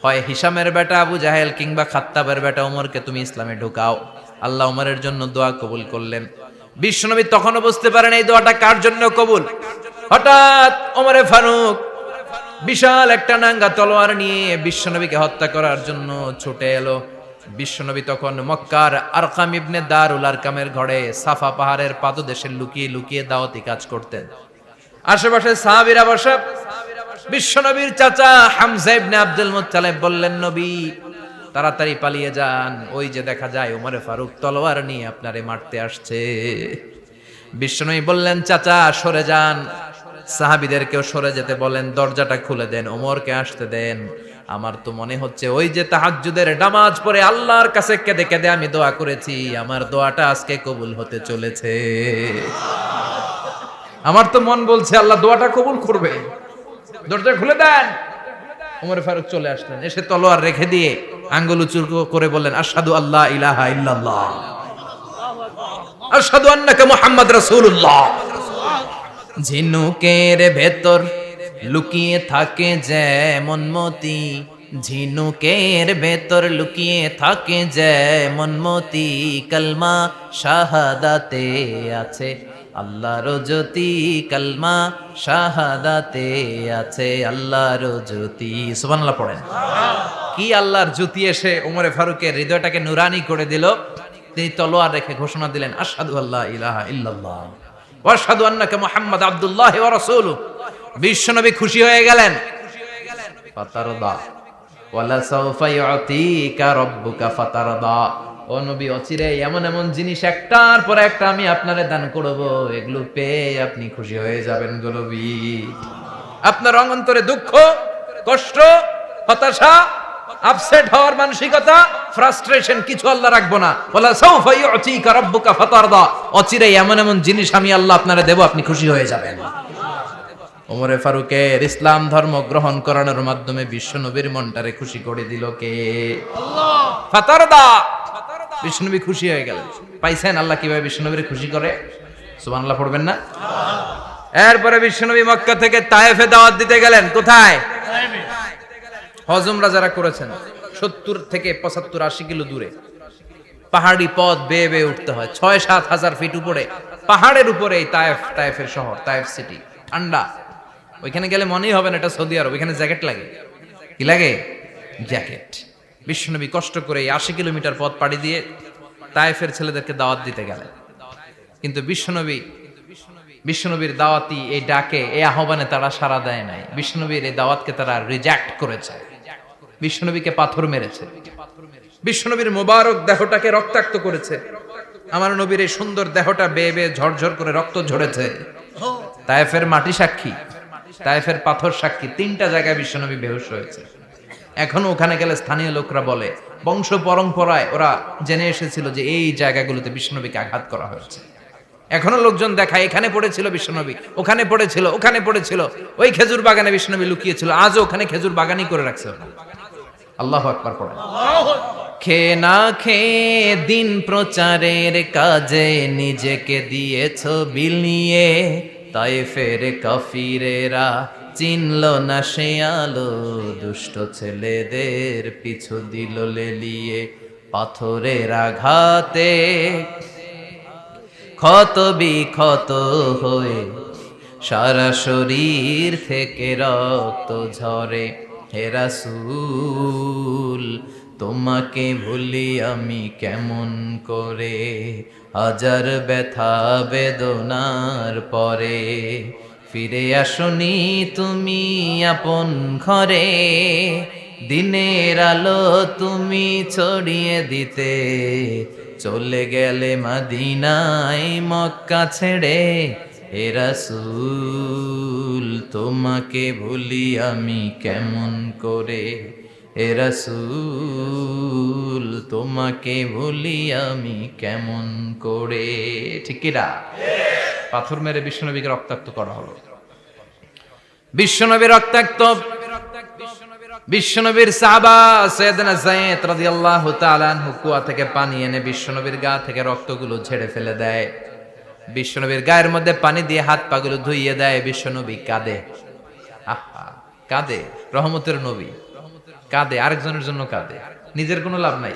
হয় হিশামের বেটা আবু জাহেল কিংবা খাত্তাবের বেটা ওমরকে তুমি ইসলামে ঢুকাও। আল্লাহ ওমরের জন্য দোয়া কবুল করলেন। বিশ্বনবী তখনও বুঝতে পারেন এই দোয়াটা কার জন্য কবুল। হঠাৎ ওমরে ফারুক বিশাল একটা নাঙ্গা তলোয়ার নিয়ে বিশ্বনবীকে হত্যা করার জন্য ছুটে এলো। বিশ্বনবী তখন মক্কার আরকাম ইবনে দারুল আরকামের ঘরে সাফা পাহাড়ের পাদদেশে লুকিয়ে লুকিয়ে দাওয়াতি কাজ করতেন। আশেপাশে সাহাবীরা বসা। বিশ্বনবীর চাচা হামজা ইবনে আব্দুল মুত্তালিব বললেন, নবী তাড়াতাড়ি পালিয়ে যান, ওই যে দেখা যায় ওমরে ফারুক তলোয়ার নিয়ে আপনারে মারতে আসছে। বিশ্বনবী বললেন, চাচা সরে যান, সাহাবীদেরকেও সরে যেতে বলেন, দরজাটা খুলে দেন, ওমরকে আসতে দেন। আমার তো মনে হচ্ছে ওই যে তাহাজ্জুদের নামাজ পড়ে আল্লাহর কাছে কেঁদে কেঁদে আমি দোয়া করেছি, আমার দোয়াটা আজকে কবুল হতে চলেছে। আমার তো মন বলছে আল্লাহ দোয়াটা কবুল করবে। দরজা খুলে দেন। ওমর ফারুক চলে আসলেন, এসে তলোয়ার রেখে দিয়ে আঙ্গুল উঁচু করে বললেন, আশহাদু আল্লা ইলাহা ইল্লাল্লাহ, আশহাদু আন্নাকা মুহাম্মদ রাসূলুল্লাহ। ঝিনুকের ভেতর লুকিয়ে থাকে যেমন মতি, ঝিনুকের ভেতর লুকিয়ে থাকে যেমন মতি, কালমা শাহাদাতে আছে আল্লাহর জ্যোতি, কালমা শাহাদাতে আছে আল্লাহর জ্যোতি। সুবহানাল্লাহ পড়েন। কি আল্লাহর জ্যোতি এসে ওমরে ফারুকের হৃদয়টাকে নুরানি করে দিল। তিনি তলোয়ার রেখে ঘোষণা দিলেন, আশহাদু আল্লা ইলাহা ইল্লাল্লাহ ওয়া আশহাদু আন্নাকা মুহাম্মাদ আবদুল্লাহি ওয়া রাসূলুহু। বিশ্বনবী খুশি হয়ে গেলেন। ফাতারদা ওয়ালা সাউফা ইউতিকা রাব্বুকা ফাতারদা। ও নবী, অচিরে এমন এমন জিনিস একটার পর একটা আমি আপনারে দান করব, এগুলো পেয়ে আপনি খুশি হয়ে যাবেন গো নবী। আপনার অন্তরে দুঃখ, কষ্ট, হতাশা, আপসেট হওয়ার মানসিকতা, ফ্রাস্ট্রেশন কিছু আল্লাহ রাখবো না। ওয়ালা সাউফা ইউতিকা রাব্বুকা ফাতারদা। অচিরে এমন এমন জিনিস আমি আল্লাহ আপনারে দেব, আপনি খুশি হয়ে যাবেন। ওমরে ফারুকের ইসলাম ধর্ম গ্রহণ করানোর মাধ্যমে বিশ্বনবীর মনটারে খুশি করে দিল কে? আল্লাহ। ফাতারদা, বিশ্বনবী খুশি হয়ে গেলেন। পাইছেন আল্লাহ কিভাবে বিশ্বনবীরে খুশি করে? সুবহানাল্লাহ পড়বেন না? এরপরে বিশ্বনবী মক্কা থেকে তায়েফে দাওয়াত দিতে গেলেন। কোথায়? হজ উমরা যারা করেছেন 70 থেকে 75 80 কিলো দূরে পাহাড়ি পথ বেয়ে বেয়ে উঠতে হয়, 6-7 হাজার ফিট উপরে পাহাড়ের উপরে এই তায়েফের শহর, তায়েফ সিটি। ঠান্ডা, ওইখানে গেলে মনেই হবে না এটা সৌদি আরব। ওইখানে জ্যাকেট লাগে। কি লাগে? জ্যাকেট। বিশ্বনবী কষ্ট করে 80 কিলোমিটার পথ পাড়ি দিয়ে তায়েফের ছেলেদেরকে দাওয়াত দিতে গেলেন। কিন্তু বিশ্বনবীর দাওয়াতি এই ডাকে, এই আহ্বানে তারা সাড়া দেয় নাই। বিশ্বনবীর এই দাওয়াতকে তারা রিজেক্ট করেছে, বিশ্বনবীকে পাথর মেরেছে, বিশ্বনবীর মোবারক দেহটাকে রক্তাক্ত করেছে। আমার নবীর এই সুন্দর দেহটা বেয়ে বেয়ে ঝরঝর করে রক্ত ঝরেছে। তায়েফের মাটি সাক্ষী, তায়েফের পাথর সাক্ষী। 3টা জায়গায় বিশ্বনবী বেহুশ হয়েছে। এখনো ওখানে গেলে স্থানীয় লোকরা বলে, বংশ পরম্পরায় ওরা জেনে এসেছিল যে এই জায়গাগুলোতে বিশ্বনবীকে আঘাত করা হয়েছে। এখনো লোকজন দেখায় এখানে পড়েছিল বিশ্বনবী, ওখানে পড়েছিল, ওখানে পড়েছিল, ওই খেজুর বাগানে বিশ্বনবী লুকিয়েছিল, আজও ওখানে খেজুর বাগানই করে রাখছে। আল্লাহু আকবার পড়েন। খেয়ে না খেয়ে দিন প্রচারের কাজে নিজেকে দিয়েছ বিলিয়ে, তায়েফের কাফিরেরা চিনল না সে আলো, দুষ্ট ছেলেদের পিছু দিল লেলিয়ে। পাথরের আঘাতে ক্ষত বিক্ষত হয়ে সারা শরীর থেকে রক্ত ঝরে। হে রাসূল তোমাকে ভুলি আমি কেমন করে, হাজার ব্যথা বেদনার পরে। ফিরে আসনি তুমি আপন ঘরে, দিনের আলো তুমি ছড়িয়ে দিতে। চলে গেলে মদিনায় মক্কা ছেড়ে। হে রাসূল তোমাকে ভুলি আমি কেমন করে, হে রাসূল তোমাকে ভুলি আমি কেমন করে। ঠিক কি না? পাথর মেরে বিশ্বনবীকে রক্তাক্ত করা হলো। বিশ্বনবী রক্তাক্ত। বিশ্বনবীর সাহাবা সাইয়েদনা যায়েদ রাদিয়াল্লাহু তাআলা আনহু কুয়া থেকে পানি এনে বিশ্বনবীর গা থেকে রক্তগুলো ঝেড়ে ফেলে দেয়। বিশ্বনবীর গায়ের মধ্যে পানি দিয়ে হাত পাগুলো ধুইয়ে দেয়। বিশ্বনবী কাঁদে, আহা কাঁদে। রহমতের নবী কাঁদে, আরেকজনের জন্য কাঁদে, নিজের কোনো লাভ নাই।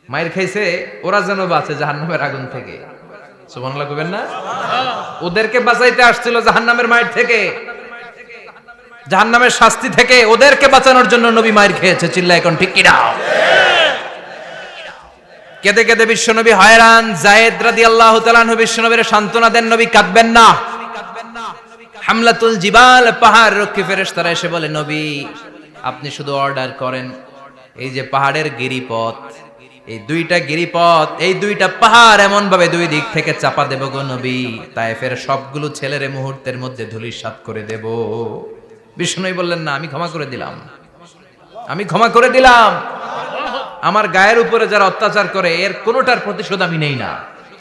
মায়ের খাইছে, ওরা যেন বাঁচে জাহান্নামের আগুন থেকে। সুবহানাল্লাহ কইবেন না? ওদেরকে বাঁচাইতে আসছিল জাহান্নামের মায়ের থেকে, জাহান্নামের শাস্তি থেকে। ওদেরকে বাঁচানোর জন্য নবী মায়ের খেয়েছে। চিল্লায় এখন ঠিক কি না? কেঁদে কেঁদে বিশ্বনবী হয়রান। যায়েদ রাদিয়াল্লাহু তাআলা আনহু বিশ্বনবীর সান্ত্বনা দেন, নবী কাঁদবেন না। হামলাতুল জিবাল, পাহাড় রক্ষী ফেরেশতারা এসে বলে, নবী আপনি শুধু অর্ডার করেন, এই যে পাহাড়ের গিরিপথ, এই 2টা গিরিপথ, এই 2টা পাহাড় এমন ভাবে 2 দিক থেকে চাপা দেব গো নবী, তায়েফের সবগুলো ছেলেরে মুহূর্তের মধ্যে ধূলিসাৎ করে দেব। বিষ্ণুই বললেন, না আমি ক্ষমা করে দিলাম, আমি ক্ষমা করে দিলাম। আমার গায়ের উপরে যারা অত্যাচার করে এর কোনোটার প্রতিশোধ আমি নেই না।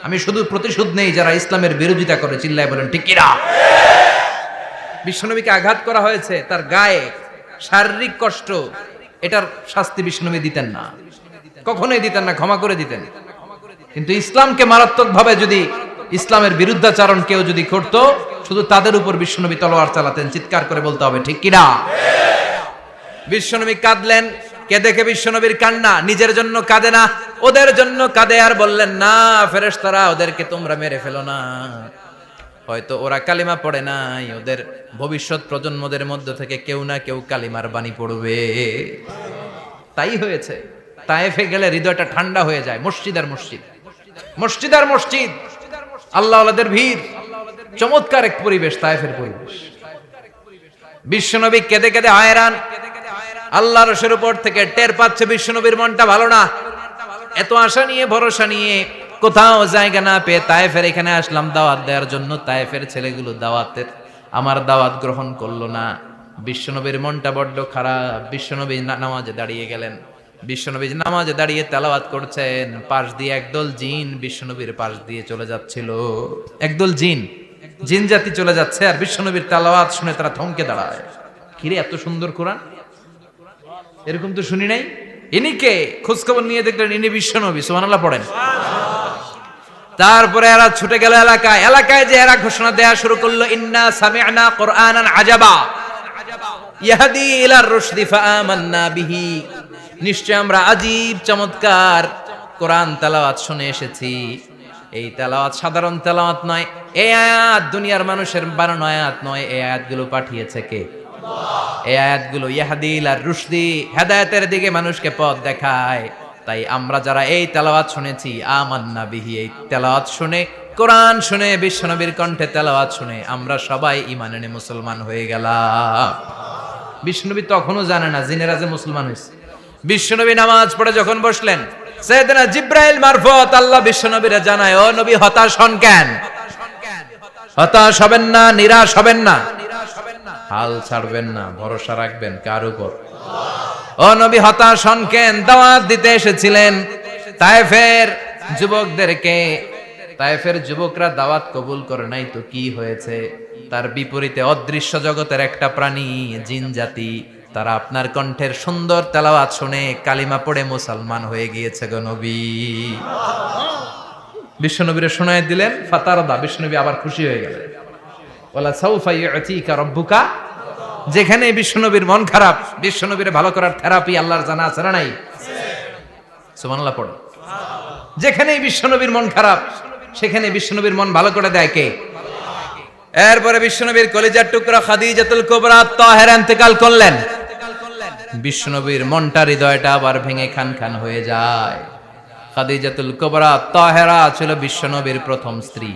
আমি শুধু প্রতিশোধ নেই যারা ইসলামের বিরোধিতা করে। চিল্লায় বলেন ঠিক কি না? বিশ্বনবীকে আঘাত করা হয়েছে, তার গায়ে শারীরিক কষ্ট, এটার শাস্তি বিশ্বনবী দিতেন না, কখনোই দিতেন না, ক্ষমা করে দিতেন। কিন্তু ইসলামকে মারাত্মকভাবে যদি ইসলামের বিরুদ্ধাচরণ কেউ যদি করতো, শুধু তাদের উপর বিশ্বনবী তলোয়ার চালাতেন। চিৎকার করে বলতে হবে ঠিক কি না? বিশ্বনবী কাঁদলেন। কে দেখে বিশ্বনবীর কান্না, নিজের জন্য কাঁদে না, ওদের জন্য কাঁদে। আর বললেন, না ফেরেশতারা ওদেরকে তোমরা মেরে ফেলো না, হয়তো ওরা কালিমা পড়ে নাই, ওদের ভবিষ্যৎ প্রজন্মদের মধ্য থেকে কেউ না কেউ কালিমার বাণী পড়বে। তাই হয়েছে। তায়েফে গেলে হৃদয়টা ঠান্ডা হয়ে যায়। মসজিদ আর মসজিদ, মসজিদ আর মসজিদ, আল্লাহওয়ালাদের ভিড়, চমৎকার এক পরিবেশ তায়েফের পরিবেশ। বিশ্বনবী কেঁদে কেঁদে হয়রান। আল্লাহর রসের উপর থেকে টের পাচ্ছে বিশ্বনবীর মনটা ভালো না। এত আশা নিয়ে ভরসা নিয়ে কোথাও জায়গা না পেয়ে তায়েফের এখানে আসলাম দাওয়াত দেওয়ার জন্য। তায়েফের ছেলেগুলো দাওয়াতের আমার দাওয়াত গ্রহণ করলো না। বিশ্বনবীর মনটা বড্ড খারাপ। বিশ্বনবী নামাজে দাঁড়িয়ে গেলেন। বিশ্বনবী নামাজে দাঁড়িয়ে তেলাওয়াত করছেন, পাশ দিয়ে একদল জিন বিশ্বনবীর পাশ দিয়ে চলে যাচ্ছিল। একদল জিন জিন জাতি চলে যাচ্ছে আর বিশ্বনবীর তেলাওয়াত শুনে তারা থমকে দাঁড়ায়, কিরে এত সুন্দর কোরআন, এরকম তো শুনি নাই। ইনি কে? খোঁজখবর নিয়ে দেখলেন ইনি বিশ্বনবী। সুবহানাল্লাহ পড়েন। তারপরে এরা ছুটে গেল এলাকায়। এলাকায় যে এরা ঘোষণা দেয়া শুরু করলো, ইন্না সামি'না কুরআনান আজাবা ইয়াহদি ইলার রুশদি ফাআমান্না বিহি, নিশ্চয় আমরা আজীব চমৎকার কোরআন তেলাওয়াত শুনে এসেছি। এই তেলাওয়াত সাধারণ তেলাওয়াত নয়, এই আয়াত দুনিয়ার মানুষের বানানো আয়াত নয়, এই আয়াতগুলো পাঠিয়েছে কে? এই আয়াতগুলো ইয়াহদি ইলার রুশদি, হেদায়েতের দিকে মানুষকে পথ দেখায়। তাই আমরা যারা এই তেলাওয়াত শুনেছি, আমান্না বিহি, এই তেলাওয়াত শুনে, কোরআন শুনে, বিশ্বনবীর কণ্ঠে তেলাওয়াত শুনে আমরা সবাই ঈমান এনে মুসলমান হয়ে গেলাম। বিশ্বনবী তখনও জানে না জিনেরা যে মুসলমান হয়েছে। বিশ্বনবী নামাজ পড়ে যখন বসলেন, সাইয়েদনা জিব্রাইল মারফত আল্লাহ বিশ্বনবীরে জানায়, ও নবী হতাশ হন কেন? হতাশ হবেন না, নিরাশ হবেন না, হাল ছাড়বেন না, ভরসা রাখবেন কার উপর? ও নবী হতাশ হন কেন? দাওয়াত দিতে এসেছিলেন তায়েফের যুবকদেরকে, তায়েফের যুবকরা দাওয়াত কবুল করে নাই তো কি হয়েছে? তার বিপরীতে অদৃশ্য জগতের একটা প্রাণী জিন জাতি, তারা আপনার কণ্ঠের সুন্দর তেলাওয়াত শুনে কালিমা পড়ে মুসলমান হয়ে গিয়েছে গো নবী। বিশ্বনবীরে শোনায় দিলেন, ফাতারদা, বিশ্বনবী আবার খুশি হয়ে গেলেন। ওয়ালা সাউফা ইউতিকা রাব্বুকা, যেখানে বিশ্বনবীর মন খারাপ, বিশ্বনবীরে ভালো করার থেরাপি আল্লাহর জানা আছে না নাই? সুবহানাল্লাহ পড়ো। যেখানে বিশ্বনবীর মন খারাপ, সেখানে বিশ্বনবীর মন ভালো করে দেয় কে? এরপরে বিশ্বনবীর কলিজার টুকরা খাদিজাতুল কুবরা তাহেরা ইন্তেকাল করলেন। বিশ্বনবীর মনটা, হৃদয়টা আবার ভেঙে খান খান হয়ে যায়। খাদিজাতুল কুবরা তাহেরা ছিল বিশ্বনবীর প্রথম স্ত্রী।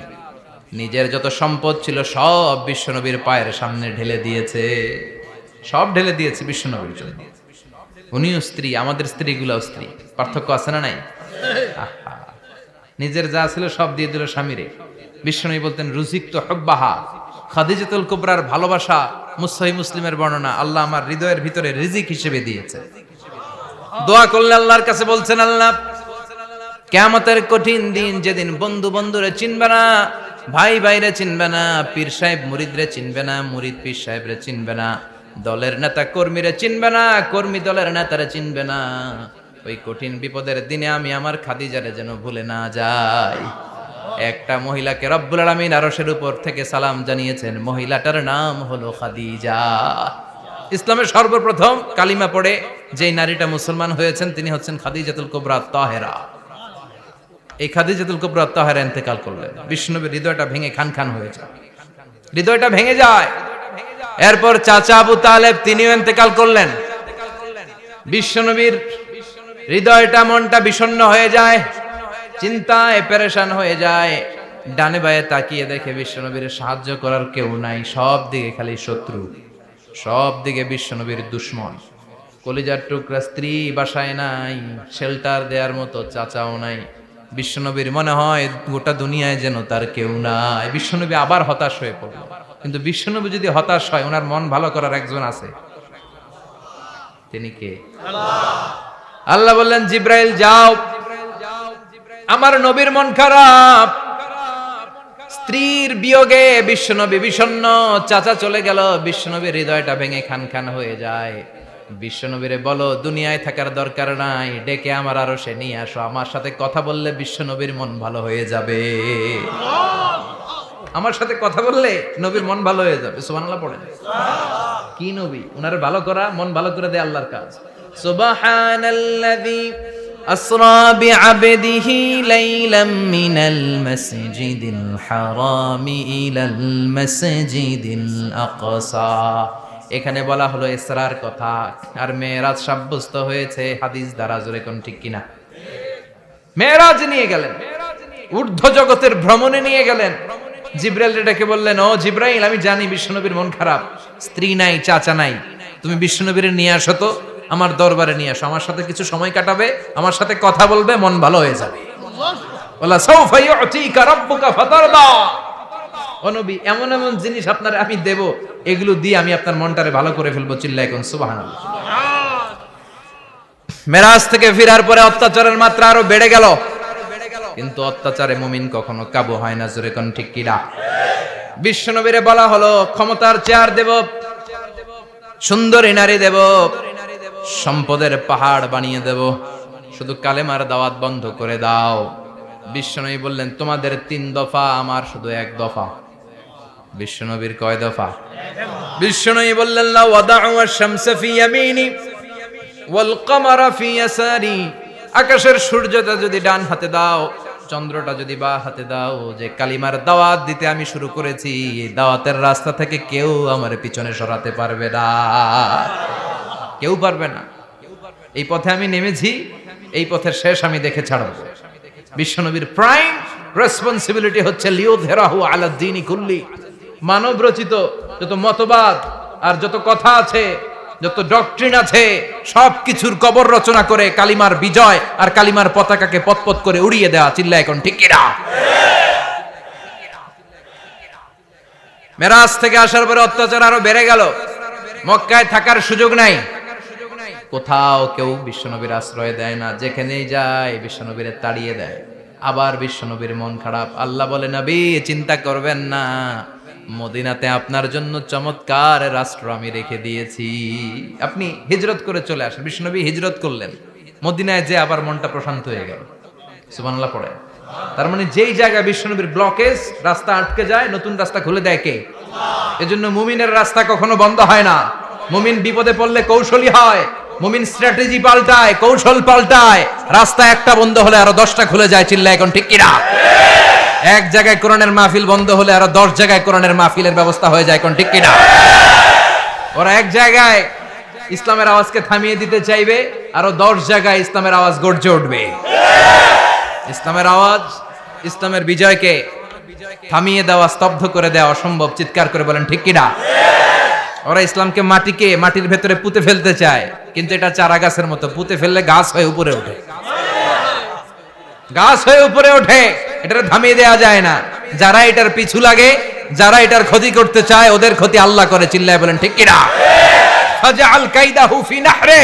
নিজের যত সম্পদ ছিল সব বিশ্বনবীর পায়ের সামনে ঢেলে দিয়েছে, সব ঢেলে দিয়েছে বিশ্বনবীর জন্য। উনিও স্ত্রী, আমাদের স্ত্রীগুলোও স্ত্রী, পার্থক্য আছে না নাই? আহা, নিজের যা ছিল সব দিয়ে দিল স্বামীরে। বিশ্বনবী বলতেন, রুজিকতু হুব্বাহা, খাদিজাতুল কুবরার ভালোবাসা সহিহ মুসলিমের বর্ণনা, আল্লাহ আমার হৃদয়ের ভিতরে রিজিক হিসেবে দিয়েছে। দোয়া করলে আল্লাহর কাছে বলছেন, আল্লাহ কিয়ামতের কঠিন দিন, যেদিন বন্ধু বন্ধুরে চিনবে না, ভাই ভাইরে চিনবে না, পীর সাহেব মুরিদরে চিনবে না, মুরিদ পীর সাহেবরে চিনবে না, দলের নেতা কর্মীরে চিনবে না, কর্মী দলের নেতারে চিনবে না, ওই কঠিন বিপদের দিনে আমি আমার খাদিজারে যেন ভুলে না যাই। একটা মহিলাকে রব্বুল আলামিন আরশের উপর থেকে সালাম জানিয়েছেন, মহিলাটার নাম হলো খাদিজা। ইসলামের সর্বপ্রথম কালিমা পড়ে যে নারীটা মুসলমান হয়েছেন তিনি হচ্ছেন খাদিজাতুল কুবরা তাহেরা। এই খাদিজাতুল কুবরা তাহেরা ইন্তেকাল করলেন। বিশ্বনবীর হৃদয়টা ভেঙে খান খান হয়ে যায়, হৃদয়টা ভেঙে যায়। এরপর চাচা আবু তালেব তিনিও ইন্তেকাল করলেন। বিশ্বনবীর হৃদয়টা, মনটা বিষণ্ণ হয়ে যায়, চিন্তায় পেরেশান হয়ে যায়। ডানে বায়ে তাকিয়ে দেখে বিশ্বনবীর সাহায্য করার কেউ নাই, সব দিকে খালি শত্রু, সব দিকে বিশ্বনবীর দুশ্মন। কলিজার টুকরা স্ত্রী বাসায় নাই, শেল্টার দেওয়ার মতো চাচাও নাই। বিশ্বনবীর মনে হয় গোটা দুনিয়ায় যেন তার কেউ নাই। বিশ্বনবী আবার হতাশ হয়ে পড়ল। কিন্তু বিশ্বনবী যদি হতাশ হয়, ওনার মন ভালো করার একজন আছে, তিনি কে? আল্লাহ বললেন, জিব্রাইল যাও, আমার নবীর মন খারাপ, স্ত্রীর বিয়োগে বিশ্বনবী বিষণ্ণ, চাচা চলে গেল, বিশ্বনবীর হৃদয়টা ভেঙে খান খান হয়ে যায়। বিশ্বনবীরে বলো দুনিয়ায় থাকার দরকার নাই, ডেকে আমার আরশে নিয়ে আসো, আমার সাথে কথা বললে বিশ্বনবীর মন ভালো হয়ে যাবে। আমার সাথে কথা বললে নবীর মন ভালো হয়ে যাবে। সুবহানাল্লাহ পড়েন। কি নবী, উনার ভালো করা, মন ভালো করে দেয় আল্লাহর কাজ। সুবহানাল্লাযী আসরা বিআবদিহি লাইলাম মিনাল মাসজিদিল হারামি ইলাল মাসজিদিল আকসা। এখানে বলা হলো ইসরার কথা, আর মেরাজ সাব্যস্ত হয়েছে হাদিস দ্বারা। জোরে কোন ঠিক কিনা? মেরাজ নিয়ে গেলেন, ঊর্ধ্ব জগতের ভ্রমণে নিয়ে গেলেন। জিব্রাইল ডেকে বললেন, ও জিব্রাইল, আমি জানি বিশ্বনবীর মন খারাপ, স্ত্রী নাই, চাচা নাই, তুমি বিশ্বনবীর নিয়ে আসো তো, আমার দরবারে নিয়ে আসো, আমার সাথে কিছু সময় কাটাবে, আমার সাথে কথা বলবে, মন ভালো হয়ে যাবে। ওয়ালা সাউফা ইউতিকা রাব্বুকা ফাতারদা। ও নবী, এমন এমন জিনিস আপনারে আমি দেব, এগুলো দিয়ে আমি আপনার মনটারে ভালো করে ফেলবো। চিল্লায় কোন সুবহানাল্লাহ। মেরাজ থেকে ফেরার পরে অত্যাচারের মাত্রা আরো বেড়ে গেল, কিন্তু অত্যাচারে মুমিন কখনো কাবু হয় না। জোরে কোন ঠিক কিনা? বিশ্বনবীরে বলা হলো ক্ষমতার চেয়ার দেব, সুন্দরী নারী দেব, সম্পদের পাহাড় বানিয়ে দেব, শুধু কালেমার দাওয়াত বন্ধ করে দাও। বিশ্বনবী বললেন তোমাদের 3 দফা, আমার শুধু 1 দফা। বিশ্বনবীর কয় দফা? বিশ্বনবী বললেন লা ওয়াদাউ আশ-শামসা ফি ইয়ামিনি ওয়াল কামারা ফি ইয়াসারি, আকাশের সূর্যটা যদি ডান হাতে দাও, চন্দ্রটা যদি বা হাতে দাও, যে কালিমার দাওয়াত দিতে আমি শুরু করেছি, এই দাওয়াতের রাস্তা থেকে কেউ আমার পিছনে সরাতে পারবে না, কেউ পারবে না। এই পথে আমি নেমেছি, এই পথের শেষ আমি দেখে ছাড়ব। বিশ্বনবীর প্রাইম রেসপন্সিবিলিটি হচ্ছে লিউযহিরাহু আলা দ্বীনি কুল্লি, মানব রচিত যত মতবাদ আর যত কথা আছে, যত ডক্ট্রিন আছে, সবকিছুর কবর রচনা করে কালিমার বিজয় আর কালিমার পতাকাকে পতপত করে উড়িয়ে দেওয়া। চিল্লায় এখন ঠিক কিনা? মেরাজ থেকে আসার পরে অত্যাচার আরো বেড়ে গেল, মক্কায় থাকার সুযোগ নাই, কোথাও কেউ বিশ্বনবীর আশ্রয় দেয় না, যেখানেই যায় বিশ্বনবীরে তাড়িয়ে দেয়। আবার বিশ্বনবীর মন খারাপ। আল্লাহ বলে নবী চিন্তা করবেন না, মদিনাতে আপনার জন্য চমৎকার রাষ্ট্র আমি রেখে দিয়েছি, আপনি হিজরত করে চলে আসেন। বিশ্বনবী হিজরত করলেন, মদিনায় যে আবার মনটা প্রশান্ত হয়ে গেল। সুবহানাল্লাহ পড়ে। তার মানে যেই জায়গায় বিশ্বনবীর ব্লকেজ, রাস্তা আটকে যায়, নতুন রাস্তা খুলে দেয় কে? এজন্য মুমিনের রাস্তা কখনো বন্ধ হয় না। মুমিন বিপদে পড়লে কৌশলী হয়, মুমিন স্ট্র্যাটেজি পাল্টায়, কৌশল পাল্টায়। রাস্তা একটা বন্ধ হলে আরো 10টা খুলে যায়। চিল্লায় এখন ঠিক কিনা? এক জায়গায় কোরআনের মাহফিল বন্ধ হলে আরো 10 জায়গায় কোরআনের মাহফিলের ব্যবস্থা হয়ে যায়। কোন ঠিক কিনা? ওরা এক জায়গায় ইসলামের আওয়াজকে থামিয়ে দিতে চাইবে, আরো 10 জায়গায় ইসলামের আওয়াজ গর্জে উঠবে। ইসলামের আওয়াজ, ইসলামের বিজয়কে থামিয়ে দেওয়া, স্তব্ধ করে দেওয়া অসম্ভব। চিৎকার করে বলেন ঠিক কিনা? ওরা ইসলামকে মাটির ভেতরে পুঁতে ফেলতে চায়, কিন্তু এটা চারা গাছের মতো, পুঁতে ফেললে গাছ হয়ে উপরে ওঠে, গাছ হয়ে উপরে ওঠে, এটা থামিয়ে দেওয়া যায় না। যারা এটার পিছু লাগে, যারা এটার ক্ষতি করতে চায়, ওদের ক্ষতি আল্লাহ করে। চিল্লায় বলেন ঠিক কিনা? ফাজআল কাইদাহু ফি নাহরে,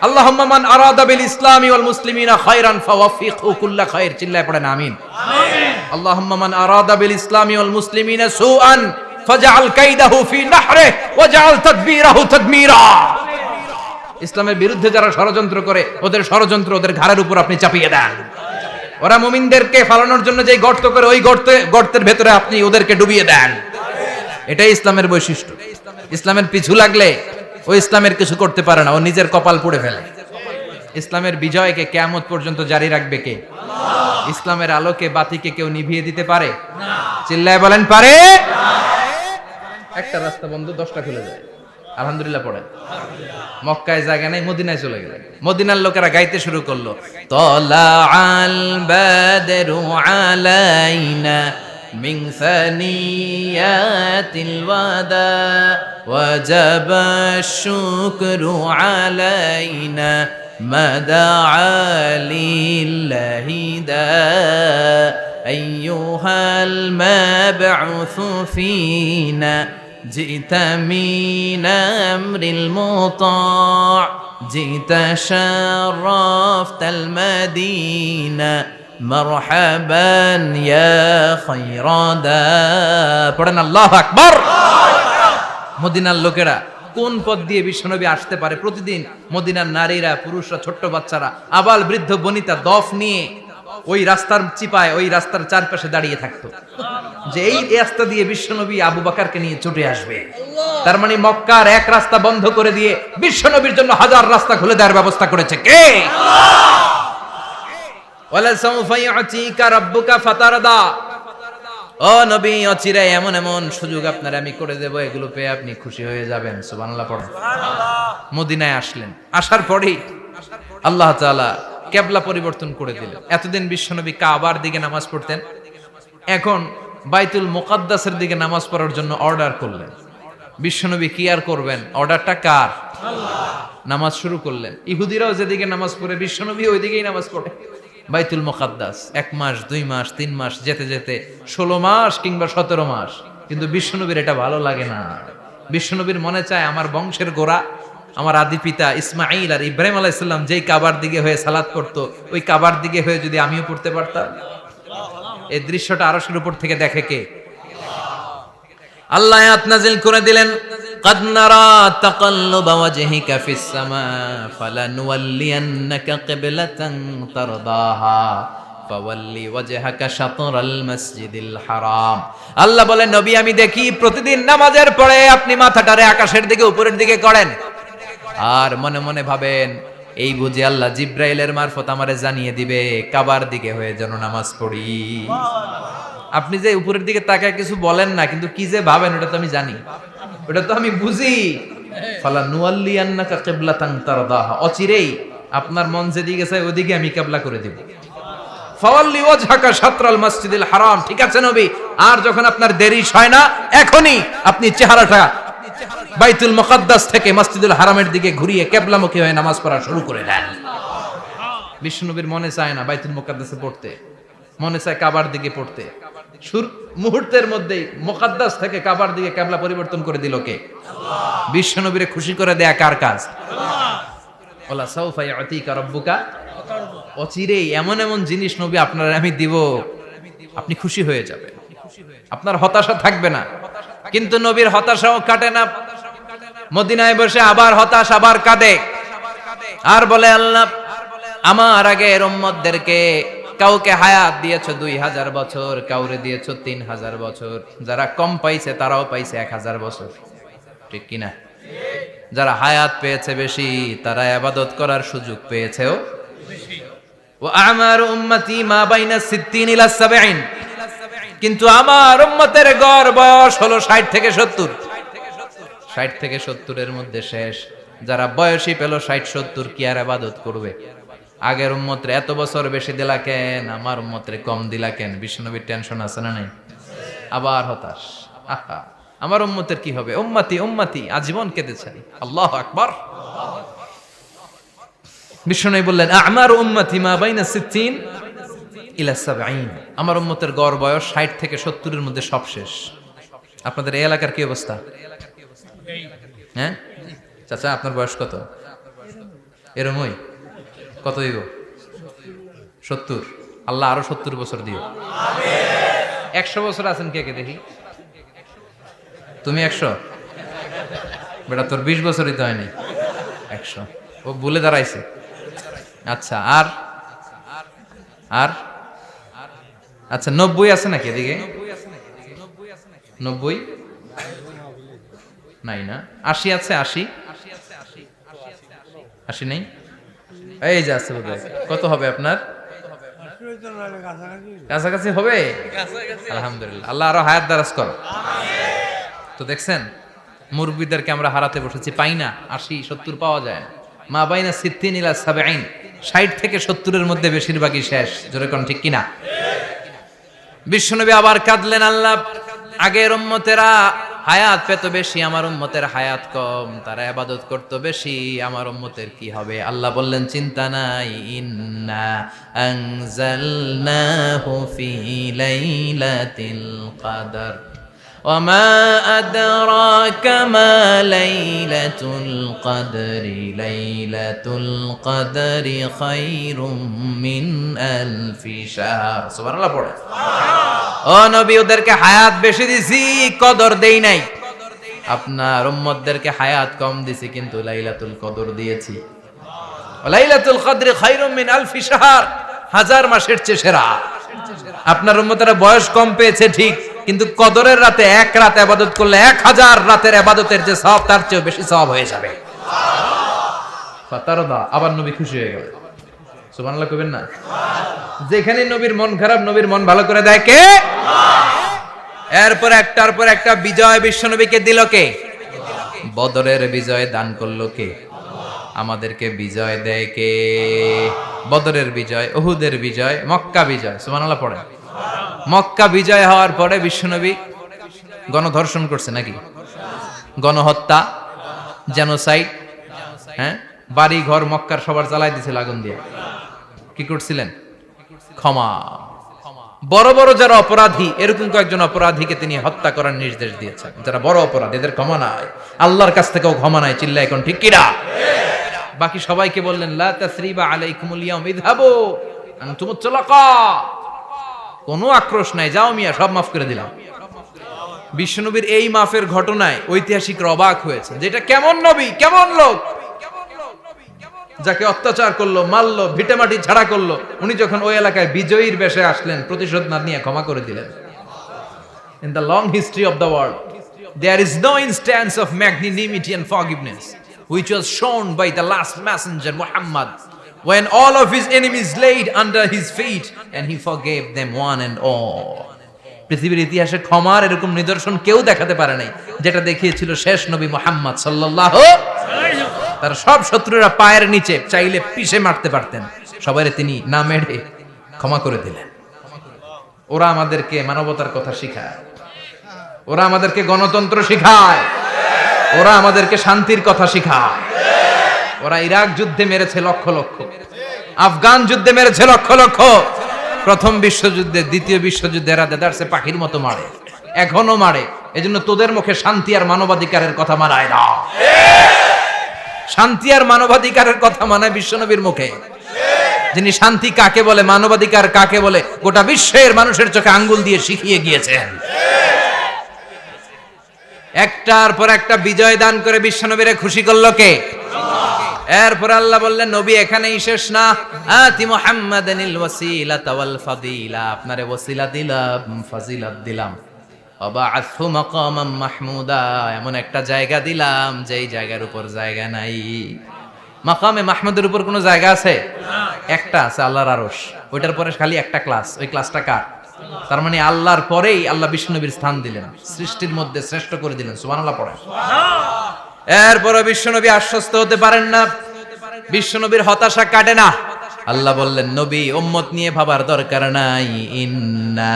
আল্লাহুম্মা মান আরাদা বিল ইসলামি ওয়াল মুসলিমিনা খায়রান ফাওয়াফিকহু কুল্লা খায়র। চিল্লায় পড়েন আমিন। আমিন। আল্লাহুম্মা মান আরাদা বিল ইসলামি ওয়াল মুসলিমিনা সুআন ফাজআল কাইদাহু ফি নাহরে ওয়াজআল তাদবীরাহু তাদমীরা। ইসলামের বিরুদ্ধে যারা ষড়যন্ত্র করে, ওদের ষড়যন্ত্র ওদের ঘাড়ের উপর আপনি চাপিয়ে দেন। ওরা মুমিনদেরকে ফালানোর জন্য যে গর্ত করে, ওই গর্তের ভেতরে আপনি ওদেরকে ডুবিয়ে দেন। এটাই ইসলামের বৈশিষ্ট্য। ইসলামের পিছু লাগলে ও ইসলামের কিছু করতে পারে না, ও নিজের কপাল পুড়ে ফেলে। ইসলামের বিজয়কে কিয়ামত পর্যন্ত জারি রাখবে কে? আল্লাহ। ইসলামের আলোকে বাতিকে কেউ নিভিয়ে দিতে পারে না। চিল্লায় বলেন পারে না। একটা রাস্তা বন্ধ, 10টা খুলে যায়। আলহামদুলিল্লাহ পড়েন। মক্কায় জায়গা নাই, মদিনায় চলে গেলেন। মদিনার লোকেরা গাইতে শুরু করলো, তলাআল বাদরু আলাইনা মিন সানিয়াতিল ওয়াদা ওয়াজাবা শুকরু আলাইনা মাদাআ লিল্লাহি দা আইয়ুহাল মাবউসু ফিনা جئت من أمر المطاع جئت شرفت المدينة مرحبا يا خير دا পড়েন আল্লাহু আকবার। মদিনার লোকেরা কোন পথ দিয়ে বিশ্বনবী আসতে পারে? প্রতিদিন মদিনার নারীরা, পুরুষরা, ছোট্ট বাচ্চারা, আবাল বৃদ্ধ বনিতা দফ নিয়ে ওই রাস্তার চিপায়, ওই রাস্তার চারপাশে দাঁড়িয়ে থাকতো, যে এই রাস্তা দিয়ে বিশ্বনবী আবু বকরকে নিয়ে ছুটে আসবে। তার মানে মক্কার এক রাস্তা বন্ধ করে দিয়ে বিশ্বনবীর জন্য হাজার রাস্তা খুলে দেওয়ার ব্যবস্থা করেছে কে? আল্লাহ। ওয়ালা সাউফা ইউতিকা রাব্বুকা ফাতারদা, ও নবী অচিরে এমন এমন সুযোগ আপনার আমি করে দেব, এগুলো পেয়ে আপনি খুশি হয়ে যাবেন। সুবহানাল্লাহ পড়েন। সুবহানাল্লাহ। মদিনায় আসলেন, আসার পরেই আল্লাহ তাআলা কিবলা পরিবর্তন করে দিলেন। এতদিন বিশ্বনবী কাবার দিকে নামাজ পড়তেন, এখন বাইতুল মুকাদ্দাসের দিকে নামাজ পড়ার জন্য অর্ডার করলেন। বিশ্বনবী কি আর করবেন, অর্ডারটা কার? আল্লাহ। নামাজ শুরু করলেন। ইহুদিরাও যেদিকে নামাজ পড়ে, বিশ্বনবী ওইদিকেই নামাজ পড়ে। বাইতুল মুকাদ্দাস 1 মাস 2 মাস 3 মাস যেতে যেতে 16 মাস কিংবা 17 মাস, কিন্তু বিশ্বনবীর এটা ভালো লাগে না। বিশ্বনবীর মনে চায় আমার বংশের গোড়া, আমার আদি পিতা ইসমাঈল আর ইব্রাহিম আলাইহিস সালাম যেই কাবার দিকে হয়ে সালাত করতো, ওই কাবার দিকে হয়ে যদি আমিও পড়তে পারতাম। এই দৃশ্যটা আরশের উপর থেকে দেখে কে? আল্লাহ আয়াত নাযিল করে দিলেন, قد نرى تقلب وجهك في السماء فلنولينك قبلة ترضاها فولي وجهك شطر المسجد الحرام। আল্লাহ বলেন, নবী আমি দেখি প্রতিদিন নামাজের পরে আপনি মাথাটারে আকাশের দিকে উপরের দিকে করেন, আর মনে মনে ভাবেন এই বুঝি আল্লাহ জিব্রাইলের মারফত আমারে জানিয়ে দিবে কাবার দিকে হয়ে যেন নামাজ পড়ি। আপনি যে উপরের দিকে তাকায় কিছু বলেন না, কিন্তু কি যে ভাবেন ওটা তো আমি জানি, ওটা তো আমি বুঝি। ফালা নুয়াল্লিয়ান্নাকা কিবলাতান তারদাহা, অচিরেই আপনার মন যেদিকে চায় ওদিকে আমি কিবলা করে দেব। ফাওয়াল্লি ওয়াজহাকা শাতরাল মসজিদিল হারাম, ঠিক আছে নবী, আর যখন আপনার দেরি হয় না এখনই আপনি চেহারাটা বাইতুল মুকাদ্দাস থেকে মসজিদুল হারামের দিকে ঘুরিয়ে কিবলামুখী হয়ে নামাজ পড়া শুরু করে দেন। বিশ্বনবীর মনে চায় না বাইতুল মুকাদ্দাসে পড়তে, মনে চায় কাবার দিকে পড়তে। মুহূর্তের মধ্যেই মুকাদ্দাস থেকে কাবার দিকে কিবলা পরিবর্তন করে দিল কে? আল্লাহ। বিশ্বনবীরে খুশি করে দেয়া কার কাজ? আল্লাহ। ওয়ালা সাউফা ইয়াতিকা রাব্বুকা, অচিরেই এমন এমন জিনিস নবী আপনার আমি দিব, আপনি খুশি হয়ে যাবেন, আপনার হতাশা থাকবে না। কিন্তু নবীর হতাশাও কাটে না, মদিনায় বসে আবার হতাশ, আবার কাঁদে, আর বলে আল্লাহ আমার আগের উম্মতদেরকে কাউকে হায়াত দিয়েছো 2000 বছর, কাউরে দিয়েছো 3000 বছর, যারা কম পাইছে তারাও পাইছে 1000 বছর, ঠিক কিনা? যারা হায়াত পেয়েছে বেশি তারা ইবাদত করার সুযোগ পেয়েছেও বেশি। ওয়া আমারু উম্মতি মা বাইনা 60 ইলা 70, কিন্তু আমার উম্মতের গড় বয়স হলো 60 থেকে 70। 60 থেকে 70 এর মধ্যে শেষ। যারা বয়সী পেল 60-70 কি আর ইবাদত করবে? আগের উম্মতরে এত বছর বেশি দিলা কেন, আমার উম্মতরে কম দিলা কেন? বিশ্বনবীর টেনশন আছে না নাই? আবার হতাশ, আহা আমার উম্মতের কি হবে? উম্মতি উম্মতি আজীবন কেঁদেছেন। আল্লাহু আকবার। বিশ্বনবী বললেন আমার উম্মতি মা বাইনা 60 ইলা 70, আমার উম্মতের গড় বয়স 60 থেকে 70 এর মধ্যে সব শেষ। আপনাদের এই এলাকার কি অবস্থা? হ্যাঁ চাচা, আপনার বয়স কত? এরমই কত দিব? 70। আল্লাহ আরো 70 বছর দিও। 100 বছর আছেন কে কে দেখি? তুমি 100? বেটা তোর 20 বছরই তো হয়নি। 100 ও ভুলে দাঁড়াইছে। আচ্ছা, আর আর আচ্ছা 90 আছে নাকি এদিকে? 90 নাই না? 80 আছে? 80 নেই? এই যে আছে বোধহয়। কত হবে আপনার? কাছাকাছি হবে? আলহামদুলিল্লাহ, আল্লাহ আরো হায়াত দারাজ করো। তো দেখছেন মুরব্বীদেরকে আমরা হারাতে বসেছি, পাই না। 80-70 পাওয়া যায় না। মা বাইনা 60 ইলা 70, 60 থেকে 70 এর মধ্যে বেশিরভাগই শেষ। জোরে কোন ঠিক কিনা? বিশ্বনবী আবার কাঁদলেন, আল্লাহ আগের উম্মতেরা হায়াত পেত বেশি, আমার উম্মতের হায়াত কম, তারা ইবাদত করত বেশি, আমার উম্মতের কি হবে? আল্লাহ বললেন চিন্তা নাই, ইন্না আনজালনাহু ফি লাইলাতিল কদর ওয়া মা আদরাকা মা লাইলাতুল কদরি লাইলাতুল কদরি খায়রুম মিন আলফি শাহর। সুবহানাল্লাহ পড়ে। ও নবী, ওদেরকে হায়াত বেশি দিছি, কদর দেই নাই। আপনার উম্মতদেরকে হায়াত কম দিছি, কিন্তু লাইলাতুল কদর দিয়েছি। লাইলাতুল কদরি খায়রুম মিন আলফি শাহর, 1000 মাসের চেয়ে সেরা। আপনার উম্মতেরা বয়স কম পেয়েছে ঠিক, কিন্তু কদরের রাতে এক রাত ইবাদত করলে 1000 রাতের ইবাদতের যে সওয়াব তার চেয়ে বেশি সওয়াব হয়ে যাবে। ফাতারদা, আবার নবী খুশি হয়ে গেল। সুবহানাল্লাহ কইবেন না? যেখানে নবীর মন খারাপ, নবীর মন ভালো করে দেয় কে? আল্লাহ। এরপর একটার পর একটা বিজয় বিশ্বনবীকে দিল কে? বদরের বিজয় দান করলো কে? আমাদেরকে বিজয় দেয় কে? বদরের বিজয়, উহুদের বিজয়, মক্কা বিজয়। সুবহানাল্লাহ পড়ে। মক্কা বিজয় হওয়ার পরে বিশ্বনবী গণধর্ষণ করছে নাকি? গণহত্যা, জেনোসাইড, হ্যাঁ, বাড়ি ঘর মক্কার সবার জ্বালাই দিয়েছিল আগুন দিয়ে। কি করছিলেন? ক্ষমা। বড় বড় যারা অপরাধী, এরকম কয়েকজন অপরাধীকে তিনি হত্যা করার নির্দেশ দিয়েছেন। যারা বড় অপরাধী এদের ক্ষমা নাই, আল্লাহর কাছ থেকেও ক্ষমা নাই। চিল্লা এখন ঠিক কিনা? বাকি সবাইকে বললেন লা তাসরিবা আলাইকুমুল ইয়াউম ইযহাবু আনতুমুত তুলাকা, কোনো আক্রোশ নাই, যাও মিয়া, সব মাফ করে দিলাম। বিশ্বনবীর এই মাফের ঘটনায় ঐতিহাসিকরা অবাক হয়েছে, যেটা কেমন নবী, কেমন লোক, যাকে অত্যাচার করলো, মারলো, ভিটেমাটি ঝাড়া করলো, উনি যখন ওই এলাকায় বিজয়ীর বেশে আসলেন, প্রতিশোধ না নিয়ে ক্ষমা করে দিলেন। In the long history of the world, there is no instance of magnanimity and forgiveness which was shown by the last messenger Muhammad, when all of his enemies laid under his feet and he forgave them one and all. পৃথিবীর ইতিহাসে ক্ষমার এরকম নিদর্শন কেউ দেখাতে পারে নাই, যেটা দেখিয়েছিল শেষ নবী মুহাম্মদ সাল্লাল্লাহু আলাইহি ওয়াসাল্লাম। তার সব শত্রুরা পায়ের নিচে চাইলে পিষে মারতে পারতেন, সবাইরে তিনি না মেরে ক্ষমা করে দিলেন। ওরা আমাদেরকে মানবতার কথা শিখায়, ওরা আমাদেরকে গণতন্ত্র শিখায়, ওরা আমাদেরকে শান্তির কথা শিখায়। ওরা ইরাক যুদ্ধে মেরেছে লক্ষ লক্ষ, আফগান যুদ্ধে মেরেছে লক্ষ লক্ষ, প্রথম বিশ্বযুদ্ধে, দ্বিতীয় বিশ্বযুদ্ধে এরা দেদারসে পাখির মতো মারে, এখনো মারে। এজন্য তোদের মুখে শান্তি আর মানবাধিকারের কথা মানায় না। শান্তি আর মানবাধিকারের কথা মানায় বিশ্বনবীর মুখে, যিনি শান্তি কাকে বলে, মানবাধিকার কাকে বলে, গোটা বিশ্বের মানুষের চোখে আঙ্গুল দিয়ে শিখিয়ে গিয়েছেন। একটার পর একটা বিজয় দান করে বিশ্বনবীরে খুশি করলো কে? এরপর আল্লাহ বললেন, নবী এখানেই শেষ না, আতি মুহাম্মাদানিল ওয়াসিলাতা ওয়াল ফাদিলা, আপনারে ওয়াসিলা দিলাম, ফাজিলাত দিলাম, ওয়াবা'আথহু মাকামান মাহমুদা, এমন একটা জায়গা দিলাম যেই জায়গার উপর জায়গা নাই। মাকামে মাহমুদের উপর কোনো জায়গা আছে? একটা আছে, আল্লাহর আরশ। ওইটার পরে খালি একটা ক্লাস, ওই ক্লাসটা কার? তার মানে আল্লাহর পরেই আল্লাহ বিশ্বনবীর স্থান দিলেন, সৃষ্টির মধ্যে শ্রেষ্ঠ করে দিলেন। সুবহানাল্লাহ পড়েন। এরপরে বিশ্বনবী আশ্বস্ত হতে পারেন না, বিশ্বনবীর হতাশা কাটে না। আল্লাহ বললেন, নবী উম্মত নিয়ে ভাবার দরকার নাই, ইন্না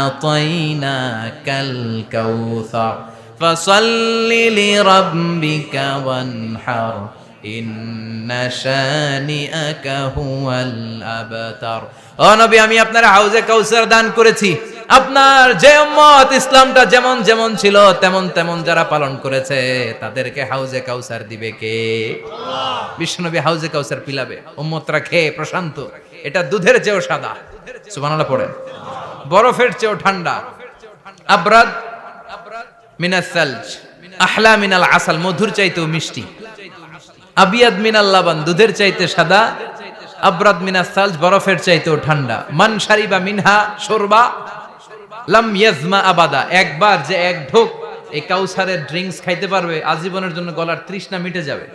আ'তাইনাকাল কাউসার ফাসাল্লি লিরাব্বিকা ওয়ানহার ইন্না শানিআকা হুয়াল আবতার। ও নবী, আমি আপনার হাউজে কাউসার দান করেছি। আপনার যে উম্মত ইসলামটা যেমন যেমন ছিল তেমন তেমন যারা পালন করেছে, তাদেরকে হাউজে কাউসার দিবে কে? বিশ্বনবী হাউজে কাউসার পিলাবে, উম্মতরা খেয়ে প্রশান্ত। এটা দুধের চেয়েও সাদা, সুবহানাল্লাহ পড়েন, বরফের চেয়েও ঠান্ডা, আবরাদ মিনাস সালজ, আহলা মিনাল আসাল, মধুর চাইতেও মিষ্টি, আবিয়াদ মিনাল লাবান, দুধের চাইতে সাদা, আবরাদ মিনাস সালজ, বরফের চাইতেও ঠান্ডা। মান শারিবা মিনহা শুরবা লাম ইয়াজমা আবাদা, একবার যে এক ঢোক এই কাউসারের ড্রিঙ্কস খাইতে পারবে, আজীবনের জন্য গলার তৃষ্ণা মিটে যাবে।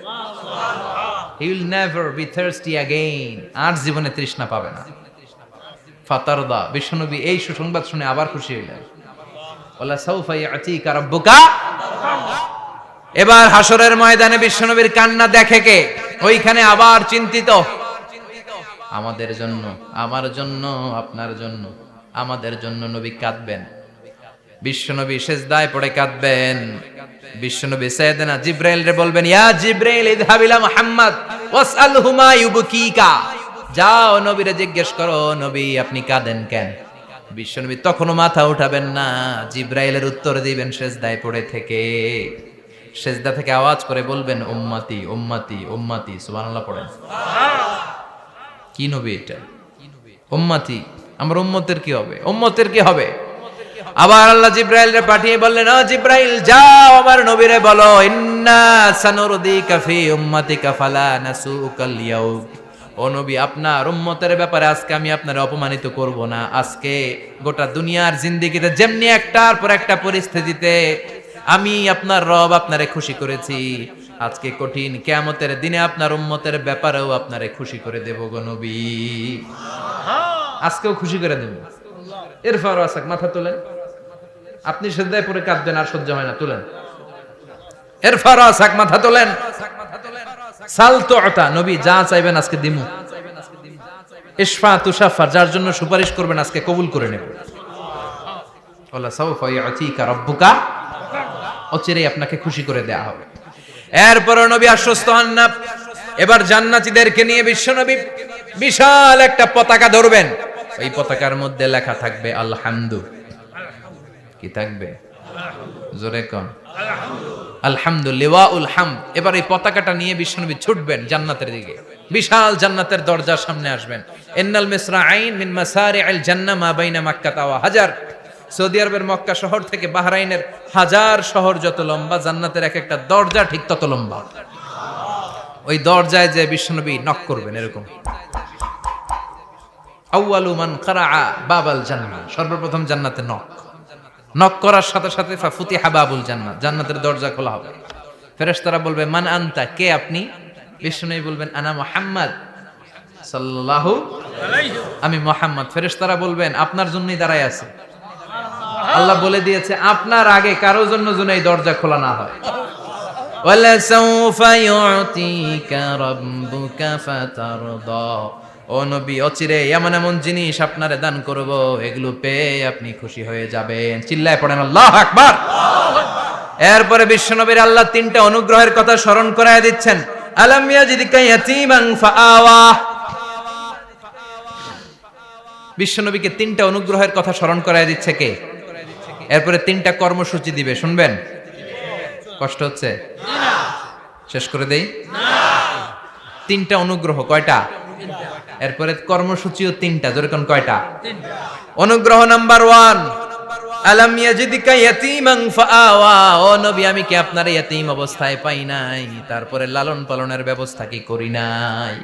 He will never be thirsty again, আর জীবনে তৃষ্ণা পাবে না। ফাতারদা, বিশ্বনবী এই সুসংবাদ শুনে আবার খুশি হইলেন। ওয়ালা সাউফা ইয়াতিকা রাব্বুকা। এবার হাসরের ময়দানে বিশ্বনবীর কান্না দেখে কে? ওইখানে আবার চিন্তিত, আমাদের জন্য, আমার জন্য, আপনার জন্য, আমাদের জন্য নবী কাঁদবেন। বিশ্বনবী সিজদায় পড়ে কাঁদবেন। বিশ্বনবী সাইয়েদনা জিবরাইল রে বলবেন, ইয়া জিবরাইল ইযহাব ইলা মুহাম্মদ ওয়াসআলহু মা ইউবকিকা, যাও নবীরে জিজ্ঞেস করো, নবী আপনি কাঁদেন কেন? বিশ্বনবী তখনও মাথা উঠাবেন না, জিবরাইলের উত্তর দিবেন সিজদায় পড়ে থেকে। সিজদা থেকে আওয়াজ করে বলবেন, উম্মতি উম্মতি উম্মতি। সুবহানাল্লাহ পড়েন। কি নবী এটা? উম্মতি, আমার উম্মতের কি হবে? উম্মতের কি হবে? আবার আল্লাহ জিবরাইলকে পাঠিয়ে বললেন, ও জিবরাইল যাও আমার নবীরে বলো, ইন্না সানুরদিকা ফি উম্মতিকা ফালা নাসুকাল ইয়াউম। ও নবী, আপনার উম্মতের ব্যাপারে আজকে আমি আপনার অপমানিত করব না। আজকে গোটা দুনিয়ার জিন্দেগিতে যেমনি একটার পর একটা পরিস্থিতিতে আমি আপনার রব আপনারে খুশি করেছি, আজকে কঠিন কিয়ামতের দিনে আপনার উম্মতের ব্যাপারেও আপনারে খুশি করে দেব গো নবী। আজকেও খুশি করে দেব। এরপর আসাক, মাথা তোলেন। আপনি সিজদায় পড়ে কাঁদবেন, আর সহ্য হয় না, তুলেন। এরপর আসাক, মাথা তোলেন। সাল তুতা, নবী যা চাইবেন আজকে দিমু। ইশফা তুশাফা, যার জন্য সুপারিশ করবেন আজকে কবুল করে নেব। ওয়ালা সাউফা ইয়াতিকা রাব্বুকা, অচিরেই আপনাকে খুশি করে দেয়া হবে। এরপর নবী আশ্বস্ত হন না। এবার জান্নাতীদেরকে নিয়ে বিশ্বনবী বিশাল একটা পতাকা ধরবেন। ওই পতাকার মধ্যে লেখা থাকবে আলহামদু। কি থাকবে? জোরে কোন? আলহামদুলিল্লাহ উল হামদ। এবার এই পতাকাটা নিয়ে বিশ্বনবী ছুটবেন জান্নাতের দিকে। বিশাল জান্নাতের দরজার সামনে আসবেন। ইন্নাল মিসরাআইন মিন মাসারি'আল জান্নাহ মা বাইনা মাক্কাহ ওয়া হাজার। সৌদি আরবের মক্কা শহর থেকে বাহরাইনের 1000 শহর যত লম্বা, জান্নাতের এক একটা দরজা ঠিক তত লম্বা। ওই দরজায় যে বিশ্বনবী নক করবেন এরকম, আউয়ালু মান কারাআ বাবাল জান্নাহ, সর্বপ্রথম জান্নাতে নক করার সাথে সাথে ফাফুতিহা বাবুল জান্নাহ, জান্নাতের দরজা খোলা হবে। ফেরেশতারা বলবে মান আনতা, কে আপনি? বিশ্বনবী বলবেন আনা মুহাম্মদ সাল্লাল্লাহু আলাইহি, আমি মুহাম্মদ। ফেরেশতারা বলবেন আপনার জন্যই দাঁড়ায় আছে। আল্লাহ বলে দিয়েছে আপনার আগে কারো জন্য যেন এই দরজা খোলা না হয়। ওয়ালা সাউফা ইউতিকা রাব্বুকা ফাতারদা, ও নবী অচিরে এমন এমন জিনিস আপনারে দান করব, এগুলো পেয়ে আপনি খুশি হয়ে যাবেন। চিল্লায় পড়েন আল্লাহু আকবার। এরপরে বিশ্বনবীর আল্লাহ তিনটা অনুগ্রহের কথা স্মরণ করায় দিচ্ছেন। আলাম ইয়াজিদকা ইয়াতীমান ফাআওয়া, বিশ্বনবীকে তিনটা অনুগ্রহের কথা স্মরণ করায় দিচ্ছে কে? এরপরে তিনটা কর্মসূচি দিবে, শুনবেন? কষ্ট হচ্ছে? শেষ করে দেই। তিনটা অনুগ্রহ, কয়টা? এরপরে কর্মসূচিও তিনটা, যেরকম কয়টা? অনুগ্রহ নাম্বার 1, আলাম ইয়াজিদকা ইয়াতীমান ফাআওয়া, ও নবী আমি কি আপনার ইয়াতীম অবস্থায় পাই নাই, তারপরে লালন পালনের ব্যবস্থা কি করি নাই?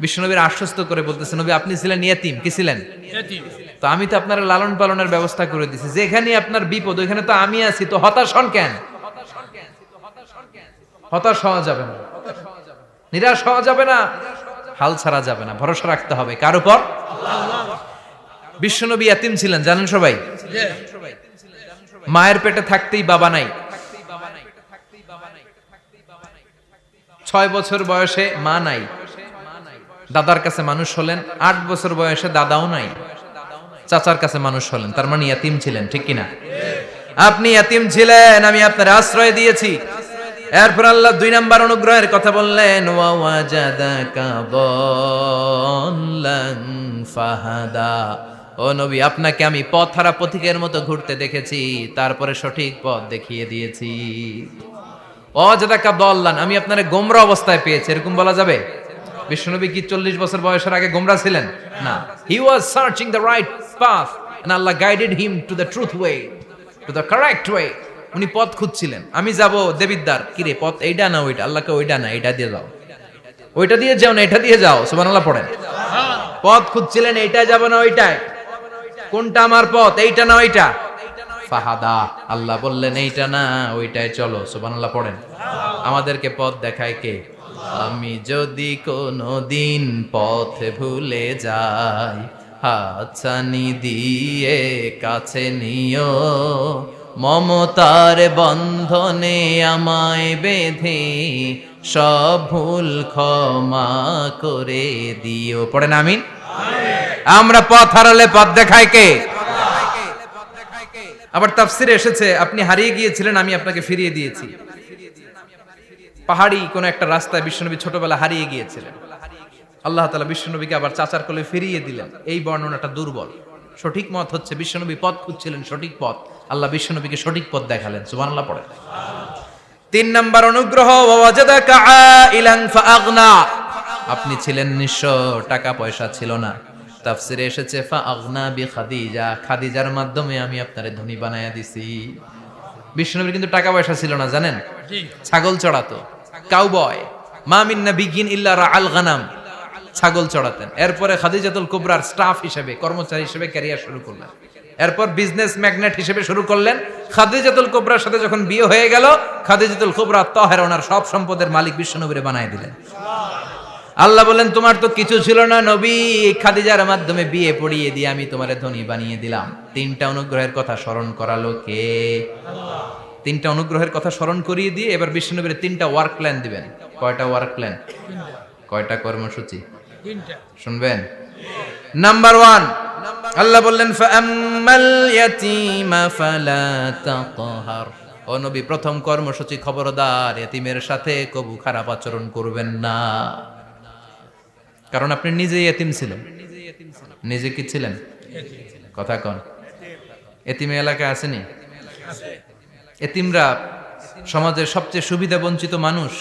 বিশ্বনবীর আশ্বস্ত করে বলতেছে নবী আপনি ছিলেন ইয়াতীম, কি ছিলেন? ইয়াতীম। তো আমি তো আপনার লালন পালনের ব্যবস্থা করে দিয়েছি, যেখানে আপনার বিপদ ওইখানে তো আমি আছি, তো হতাশ হন কেন? হতাশ হওয়া যাবে না, নিরাশ হওয়া যাবে না, হাল ছাড়া যাবে না, ভরসা রাখতে হবে কার উপর? বিশ্বনবী ইয়াতীম ছিলেন, জানেন সবাই? মায়ের পেটে থাকতেই বাবা নাই, 6 বছর বয়সে মা নাই, দাদার কাছে মানুষ হলেন, 8 বছর বয়সে দাদাও নাই, চাচার কাছে মানুষ হলেন, তার মানে ইয়াতীম ছিলেন, ঠিক কিনা? আপনি ইয়াতীম ছিলেন, আমি আপনার আশ্রয় দিয়েছি। এরপর আল্লাহ 2 নাম্বার অনুগ্রহের কথা বললেন, ওয়া ওয়াজাদাকা দাল্লান ফাহাদা, ও নবী আপনাকে আমি পথহারা পথিকের মতো ঘুরতে দেখেছি, তারপরে সঠিক পথ দেখিয়ে দিয়েছি। ওয়াজাদাকা দাল্লান, আমি আপনারে গোমরা অবস্থায় পেয়েছি, এরকম বলা যাবে? বিশ্বনবী কি 40 বছর বয়সের আগে গোমরা ছিলেন? না, he was searching the right path and Allah guided him to the truth way, to the correct way. উনি পথ খুঁজছিলেন, আমি যাব দেবিদ্দার, কি রে পথ এইটা না ওইটা? আল্লাহকে ওইটা না এইটা দিয়ে যাও, ওইটা দিয়ে যাও না এটা দিয়ে যাও, সুবহানাল্লাহ পড়েন। পথ খুঁজছিলেন, এইটা যাব না ওইটায়, কোনটা আমার পথ, এইটা না ওইটা? ফাহাদা, আল্লাহ বললেন এইটা না ওইটায় চলো, সুবহানাল্লাহ পড়েন। আমাদেরকে পথ দেখায় কে? আমি যদি কোনো দিন পথ ভুলে যাই, হাতছানি দিয়ে কাছে নিও, মমতার বন্ধনে আমায় বেঁধে সব ভুল ক্ষমা করে দিও। পড়েন আমিন। আমরা পথ হারালে পথ দেখায় কে? আবার তাফসিরে এসেছে আপনি হারিয়ে গিয়েছিলেন, আমি আপনাকে ফিরিয়ে দিয়েছি। পাহাড়ি কোন একটা রাস্তায় বিশ্বনবী ছোটবেলা হারিয়ে গিয়েছিলেন, আল্লাহ তাআলা বিশ্বনবীকে আবার চাচার কোলে ফিরিয়ে দিলেন। এই বর্ণনাটা দুর্বল, সঠিক মত হচ্ছে বিশ্বনবী পথ খুঁজছিলেন, সঠিক পথ, আল্লাহ বিশ্বনবীকে সঠিক পথ দেখালেন, সুবহানাল্লাহ পড়ে। 3 নাম্বার অনুগ্রহ, ওয়াজাদাকা আইলান ফাআগনা, আপনি ছিলেন নিঃস্ব, টাকা পয়সা ছিল না। তাফসিরে এসেছে ফাআগনা বিখাদিজা, খাদিজার মাধ্যমে আমি আপনারে ধনী বানায়া দিছি। বিশ্বনবীর কিন্তু টাকা পয়সা ছিল না, জানেন? ছাগল চড়াতো, কাউবয়, মা মিন নাবিয়্যিন ইল্লা রাআল গানাম, ছাগল চড়াতেন। এরপরে খাদিজাতুল কুবরার স্টাফ হিসেবে, কর্মচারী হিসেবে ক্যারিয়ার শুরু করলেন। এরপর বিজনেস ম্যাগনেট হিসেবে শুরু করলেন। খাদিজাতুল কুবরার সাথে যখন বিয়ে হয়ে গেল, খাদিজাতুল কুবরা তাহেরা ওনার সব সম্পদের মালিক বিশ্বনবীরে বানায় দিলেন। আল্লাহ বলেন তোমার তো কিছু ছিল না নবী, খাদিজার মাধ্যমে বিয়ে পড়িয়ে দিয়ে আমি তোমারে ধনী বানিয়ে দিলাম। 3টা অনুগ্রহের কথা স্মরণ করালো কে? আল্লাহ। 3টা অনুগ্রহের কথা স্মরণ করিয়ে দিয়ে এবার বিশ্বনবীর 3টা ওয়ার্ক প্ল্যান দিবেন। কয়টা ওয়ার্ক প্ল্যান? কয়টা কর্মসূচি? 3টা। শুনবেন? নাম্বার 1, আল্লাহ বললেন ফাআম্মাল ইয়াতীমা ফালা তাকহার, ও নবী প্রথম কর্মসূচি খবরদার এতিমের সাথে কবু খারাপ আচরণ করবেন না, কারণ আপনি নিজে এতিম ছিলেন। নিজে কি ছিলেন? কথা কন। এতিম এলাকায় আসেনি? এতিমরা সমাজের সবচেয়ে সুবিধা বঞ্চিত মানুষ,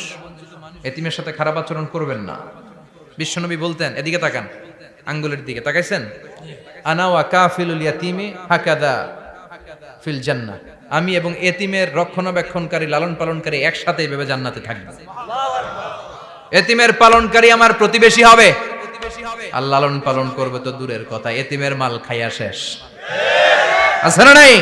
এতিমের সাথে খারাপ আচরণ করবেন না। বিশ্বনবী বলতেন, এদিকে তাকান, আঙ্গুলের দিকে তাকাইছেন, আনা ওয়া কাফিলুল ইয়াতিমি হাকাদা ফিল জান্নাহ, আমি এবং এতিমের রক্ষণাবেক্ষণকারী লালন পালনকারী একসাথে এভাবে জান্নাতে থাকবে। এতিমের পালনকারী আমার প্রতিবেশী হবে, আর লালন পালন করবে তো দূরের কথা, এতিমের মাল খাইয়া শেষ। আছে না নাই?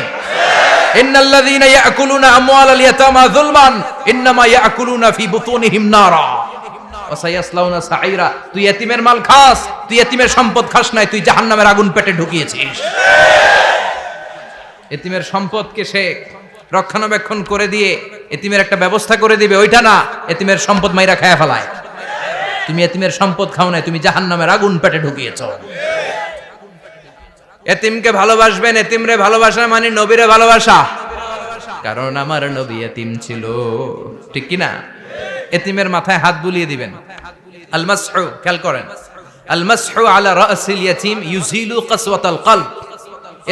ইন্নাল্লাযীনা ইয়াকুলুনা আমওয়ালাল ইয়াতামা যুলমান ইন্নামা ইয়াকুলুনা ফি বুতুনিহিম নারা ওয়া সায়াসলাউনা সাঈরা। তুই এতিমের মাল খাস, তুই এতিমের সম্পদ খাস নাই, তুই জাহান্নামের আগুন পেটে ঢুকিয়েছিস। এতিমের সম্পদকে সে রক্ষণাবেক্ষণ করে দিয়ে এতিমের একটা ব্যবস্থা করে দিবে, ওইটা না, এতিমের সম্পদ মাইরা খায়া ফেলায়। তুমি এতিমের সম্পদ খাও নাই, তুমি জাহান্নামের আগুন পেটে ঢুকিয়েছো। এতিমকে ভালোবাসবেন, এতিমরে ভালোবাসা মানে নবীরে ভালোবাসা, কারণ আমার নবী এতিম ছিল, ঠিক কি না? এতিমের মাথায় হাত বুলিয়ে দিবেন। আল মাসহু, খেয়াল করেন, আল মাসহু আলা রাসিল ইয়াতিম ইউজিলু কাসওয়াতাল কলব।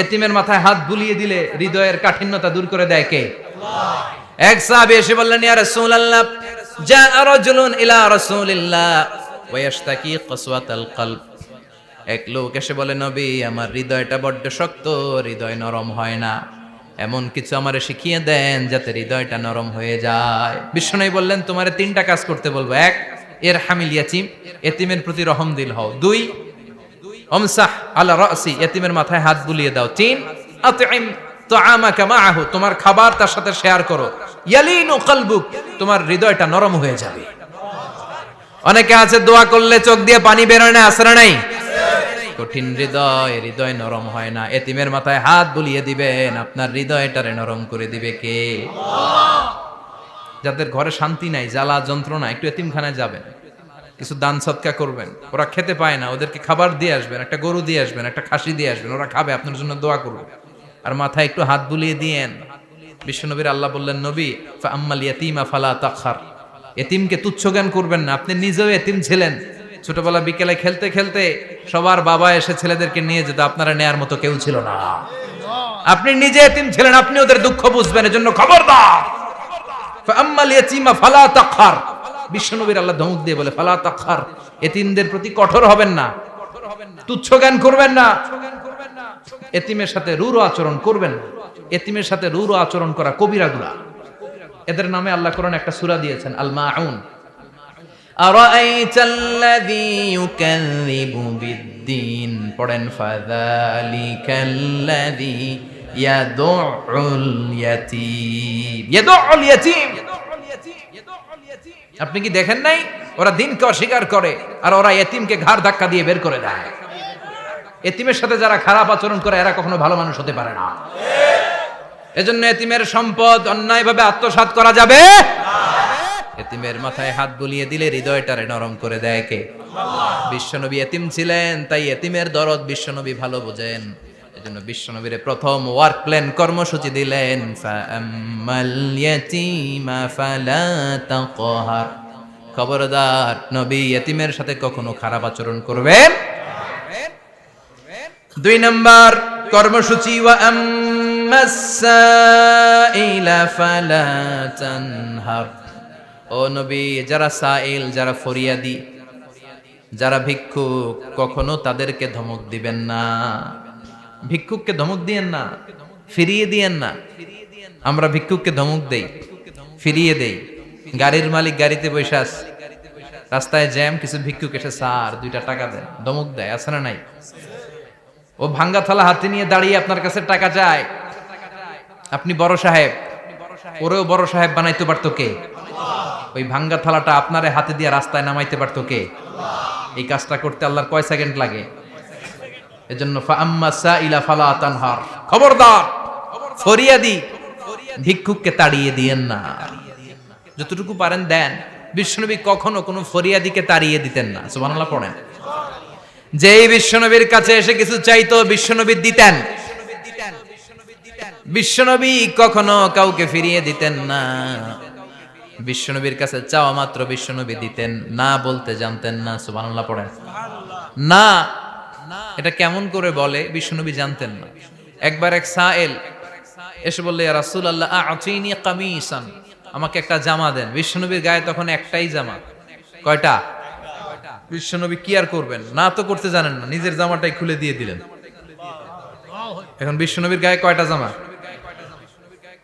এতিমের মাথায় হাত বুলিয়ে দিলে হৃদয়ের কাঠিন্যতা দূর করে দেয় কে? আল্লাহ। এক সাহাবী এসে বললেন, ইয়া রাসূলুল্লাহ, জাআ রাজুলুন ইলা রাসূলিল্লাহ ওয়া ইয়াশতাকি কাসওয়াতাল কলব। এক লোক এসে বলে, নবী, আমার হৃদয়টা বড্ড শক্ত, হৃদয় নরম হয় না, এমন কিছু আমারে শিখিয়ে দেন যাতে হৃদয়টা নরম হয়ে যায়। বিশ্বনবী বললেন, তোমারে তিনটা কাজ করতে বলবো। এক, ইরহামিল ইয়াতীম, এতিমের প্রতি রহম দিল হও। দুই, আমসাহ আলা রাসি, এতিমের মাথায় হাত বুলিয়ে দাও। তিন, আতইম তুআমাকা মাআহু, তোমার খাবার তার সাথে শেয়ার করো। ইয়ালিনু কলবুক, তোমার হৃদয়টা নরম হয়ে যাবে। অনেকে আছে দোয়া করলে চোখ দিয়ে পানি বের হয় না, আসরা নাই? কঠিন হৃদয়, হৃদয় নরম হয় না। এতিমের মাথায় হাত বুলিয়ে দিবেন, আপনার হৃদয়টারে নরম করে দিবে কে? আল্লাহ। যাদের ঘরে শান্তি নাই, জ্বালা যন্ত্রণা, একটু এতিমখানায় যাবেন, কিছু দান সদকা করবেন। ওরা খেতে পায় না, ওদেরকে খাবার দিয়ে আসবেন, একটা গরু দিয়ে আসবেন, একটা খাসি দিয়ে আসবেন, ওরা খাবে, আপনার জন্য দোয়া করবে। আর মাথায় একটু হাত বুলিয়ে দিয়েন। বিশ্বনবীর আল্লাহ বললেন, নবী, ফাআম্মাল ইয়াতীমা ফালা তাখহার, এতিমকে তুচ্ছ জ্ঞান করবেন না। আপনি নিজেও এতিম ছিলেন, ছোটবেলা বিকেলে খেলতে খেলতে সবার বাবা এসে ছেলেদেরকে নিয়ে যেত, আপনারা নেয়ার মতো কেউ ছিল না। আপনি নিজে এতিম ছিলেন, আপনি ওদের দুঃখ বুঝবেন, এজন্য খবরদার, ফাআম্মাল ইয়াতীমা ফালা তাখহার। বিশ্বনবীর আল্লাহ ধমক দিয়ে বলে, ফালা তাখহার, এতিমদের প্রতি কঠোর হবেন না, তুচ্ছ জ্ঞান করবেন না, এতিমের সাথে রূঢ় আচরণ করবেন না। এতিমের সাথে রূঢ় আচরণ করা কবিরা গুনাহ। এদের নামে আল্লাহ কোরআনে একটা সূরা দিয়েছেন, আল মাউন। আরাআইতাল্লাযী ইউকাযযিবু বিদ্দীন, পড়েন, ফাযালিকাল্লাযী ইয়াদুউল ইয়াতীম। ইয়াদুউল ইয়াতীম, আপনি কি দেখেন নাই? ওরা দিনকে অস্বীকার করে আর ওরা এতিমকে ঘাড় ধাক্কা দিয়ে বের করে দেয়। এতিমের সাথে যারা খারাপ আচরণ করে এরা কখনো ভালো মানুষ হতে পারে না। এজন্য এতিমের সম্পদ অন্যায়ভাবে আত্মসাৎ করা যাবে না। এতিমের মাথায় হাত বুলিয়ে দিলে হৃদয়টারে নরম করে দেয় কে? আল্লাহ। বিশ্বনবী এতিম ছিলেন, তাই এতিমের দরদ বিশ্বনবী ভালো বোঝেন। এজন্য বিশ্বনবীর প্রথম ওয়ার্ক প্ল্যান, কর্মসূচি দিলেন, ফাআম্মাল ইয়াতীমা ফালা তাকহার। খবরদার, নবী এতিমের সাথে কখনো খারাপ আচরণ করবেন। দুই নাম্বার কর্মসূচি, ওয়া আম্মাস সাইলা ফালা তানহার। ও নবী, যারা সাইল, যারা ফরিয়াদি, যারা ভিক্ষুক, কখনো তাদেরকে ধমক দিবেন না। ভিক্ষুককে ধমক দিয়েন না, ফিরিয়ে দিয়েন না। আমরা ভিক্ষুককে ধমক দেই, ফিরিয়ে দেই। গাড়ির মালিক গাড়িতে বসে আছে, রাস্তায় জ্যাম, কিছু ভিক্ষুক এসে স্যার 2টা টাকা দেন, ধমক দেয়, আছে না নাই? ও ভাঙ্গা থালা হাতে নিয়ে দাঁড়িয়ে আপনার কাছে টাকা চায়। আপনি বড় সাহেব, ওরেও বড় সাহেব বানাইতে পারতো কে? ওই ভাঙ্গা থালাটা আপনারে হাতে দিয়ে রাস্তায় নামাইতে পারতো কে? এই কাজটা করতে আল্লাহর কয় সেকেন্ড লাগে? এজন্য ফাআম্মা সাইলা ফালা তানহার, খবরদার, ফরিয়াদি ভিক্ষুককে তাড়িয়ে দিয়েন না। যতটুকু পারেন দেন। বিশ্বনবী কখনো কোনো ফরিয়াদিকে তাড়িয়ে দিতেন না। সুবহানাল্লাহ পড়েন। যেই বিশ্বনবীর কাছে এসে কিছু চাইতো, বিশ্বনবী দিতেন। বিশ্বনবী কখনো কাউকে ফিরিয়ে দিতেন না। বিশ্বনবীর কাছে চাওয়া মাত্র বিশ্বনবী দিতেন, না বলতে জানতেন না। সুবহানাল্লাহ পড়েন। না, এটা কেমন করে বলে বিশ্বনবী জানতেন না। একবার এক সাইল এসে বললে, ইয়া রাসূলুল্লাহ আ'তিনি কামিসান, আমাকে একটা জামা দেন। বিশ্বনবীর গায়ে তখন একটাই জামা। কয়টা? বিশ্বনবী কি আর করবেন, না তো করতে জানেন না, নিজের জামাটাই খুলে দিয়ে দিলেন। এখন বিশ্বনবীর গায়ে কয়টা জামা?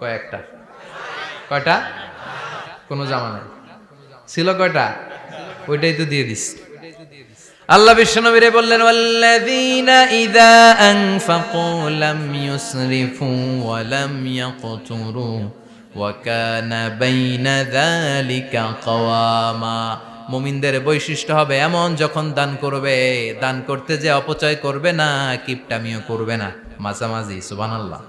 কয়েকটা। কয়টা? কোনো জামা নাই। ছিল কয়টা? ওইটাই তো দিয়ে দিস। আল্লাহ বিশ্বনবীরে বললেন, ওয়াল্লাযীনা ইযা আনফাকু লাম ইউসরিফু ওয়া লাম ইয়াকতুরু ওয়া কানা বাইনা যালিকা কাওয়ামা। মুমিনদের বৈশিষ্ট্য হবে এমন, যখন দান করবে, দান করতে যে অপচয় করবে না, কিপটামিও করবে না, মাঝামাঝি। সুবহানাল্লাহ।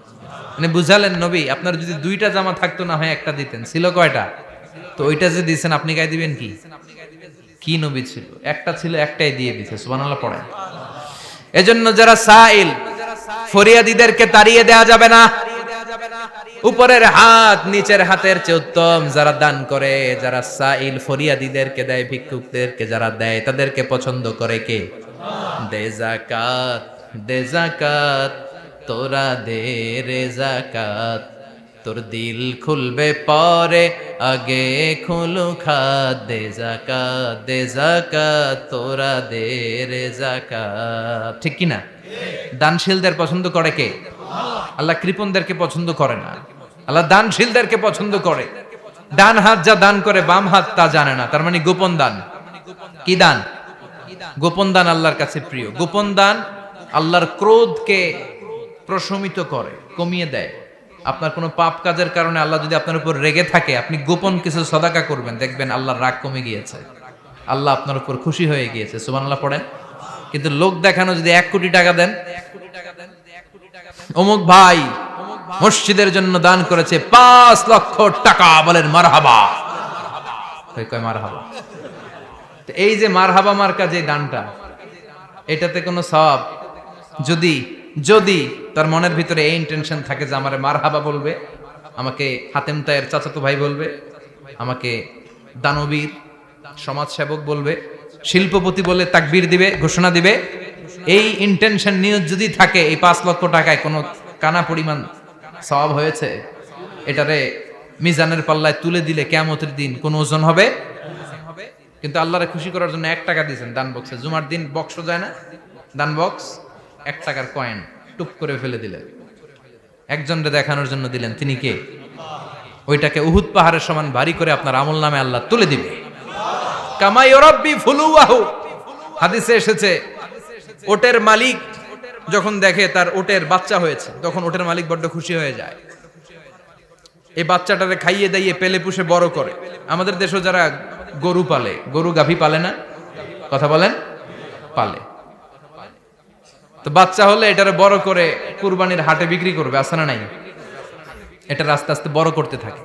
মানে বুঝালেন নবী, আপনার যদি দুইটা জামা থাকতো না হয় একটা দিতেন। ছিল কয়টা? তো ওইটা যে দিয়েছেন আপনি গায়ে দিবেন কি? কি নবী ছিল? একটা ছিল, একটাই দিয়ে দিছে। সুবহানাল্লাহ পড়েন। এজন্য যারা সাইল, ফরিয়াদীদেরকে তাড়িয়ে দেয়া যাবে না। উপরের হাত নিচের হাতের চেয়ে উত্তম যারা দান করে, যারা সাইল ফরিয়াদীদেরকে দেয়, ভিক্ষুকদেরকে যারা দেয়, তাদেরকে পছন্দ করে কে? দে যাকাত, দে যাকাত, তোরা দে রে যাকাত, তোর দিল খুলবে পরে, আগে খুলু খাত। দে যাকাত, দে যাকাত, তোরা দে রে যাকাত। ঠিক কি না? দানশীলদের পছন্দ করে কে? আল্লাহ কৃপণদেরকে পছন্দ করে না, আল্লাহ দানশীলদেরকে পছন্দ করে। ডান হাত যা দান করে, বাম হাত তা জানে না, তার মানে গোপন দান। কি দান? গোপন দান আল্লাহর কাছে প্রিয়। গোপন দান আল্লাহর ক্রোধকে প্রশমিত করে, কমিয়ে দেয়। আপনার কোনো পাপ কাজের কারণে আল্লাহ যদি আপনার উপর রেগে থাকে, আপনি গোপন কিছু সদাকা করবেন, দেখবেন আল্লাহর রাগ কমে গিয়েছে, আল্লাহ আপনার উপর খুশি হয়ে গিয়েছে। সুবহানাল্লাহ পড়েন। কিন্তু লোক দেখানো যদি 1 কোটি টাকা দেন, অমুক ভাই মসজিদের জন্য দান করেছে 5 লক্ষ টাকা, বলেন মারহাবা। কয় মারহাবা। তো এই যে মারহাবা মার্কা যে দানটা, এটাতে কোনো সওয়াব যদি যদি তার মনের ভিতরে এই ইন্টেনশন থাকে যে আমারে মারহাবা বলবে, আমাকে হাতেম তায়ের চাচাতো ভাই বলবে, আমাকে দানবীর সমাজসেবক বলবে, শিল্পপতি বলে তাকবীর দিবে, ঘোষণা দিবে, এই ইন্টেনশন নিয়ে যদি থাকে, এই 5 লক্ষ টাকায় কোনো কানা পরিমাণ সওয়াব হয়েছে, এটারে মিজানের পাল্লায় তুলে দিলে কিয়ামতের দিন কোন ওজন হবে? কিন্তু আল্লাহরে খুশি করার জন্য 1 টাকা দিয়েছেন দান বক্সে। জুমার দিন বক্স যায় না, দান বক্স, 1 টাকার কয়েন টুপ করে ফেলে দিলেন, একজনকে দেখানোর জন্য দিলেন। তিনি কে? ওইটাকে উহুদ পাহাড়ের সমান ভারী করে আপনার আমল নামে আল্লাহ তুলে দিবে। কামা ইউরাব্বি ফুলুয়াহু, হাদিসে এসেছে, ওটের মালিক যখন দেখে তার ওটের বাচ্চা হয়েছে, তখন ওটের মালিক বড্ড খুশি হয়ে যায়। এই বাচ্চাটারে খাইয়ে দাইয়ে পেলে পুষে বড় করে। আমাদের দেশে যারা গরু পালে, গরু গাভী পালে না? কথা বলেন। পালে। তো বাচ্চা হলে এটারে বড় করে কুরবানির হাটে বিক্রি করবে, আছে না নাই? এটা আস্তে আস্তে বড় করতে থাকে,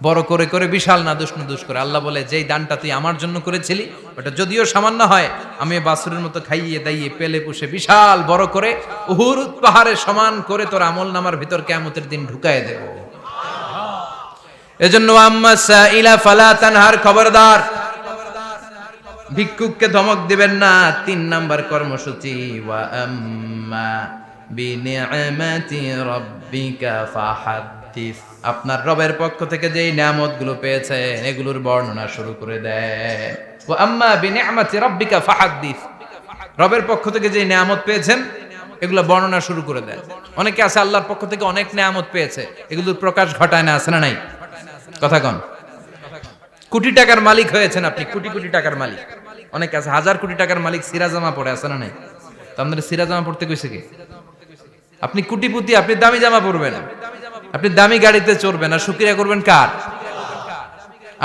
বড় করে করে বিশাল নাদুস করে। আল্লাহ বলে, যেই দানটা তুই আমার জন্য করেছিলি, ওটা যদিও সামান্য হয়, আমি বাছুরের মতো খাইয়ে দাইয়ে পেলে পুষে বিশাল বড় করে উহুদ পাহাড়ের সমান করে তোর আমল নামার ভিতর কিয়ামতের দিন ঢুকায় দেব। এজন্য আম্মা সাইলা ফালা তানহার, খবরদার ভিক্ষুককে ধমক দিবেন না। 3 নাম্বার কর্মসূচি, ওয়া আম্মা বিনিআমাতি রাব্বিকা ফাহাদ্দিস, আপনার রবের পক্ষ থেকে যেই নিয়ামতগুলো পেয়েছেন এগুলোর বর্ণনা শুরু করে দেয়। ওয়া আম্মা বিনিআমাতি রাব্বিকা ফাহাদ্দিস, রবের পক্ষ থেকে যেই নিয়ামত পেয়েছেন এগুলো বর্ণনা শুরু করে দেয়। অনেকে আছে আল্লাহর পক্ষ থেকে অনেক নিয়ামত পেয়েছে, এগুলোর প্রকাশ ঘটায় না, আছে না নাই? কথা কন। কোটি টাকার মালিক হয়েছেন আপনি, কোটি কোটি টাকার মালিক। অনেকে আছে 1000 কোটি টাকার মালিক, সিরাজামা পড়ে, আছে না নাই? তো আপনাদের সিরাজামা পড়তে কইছে কে? আপনি কোটিপতি, আপনি দামি জামা পরবেন, আপনি দামি গাড়িতে চড়বেন, আর শুকরিয়া করবেন কার?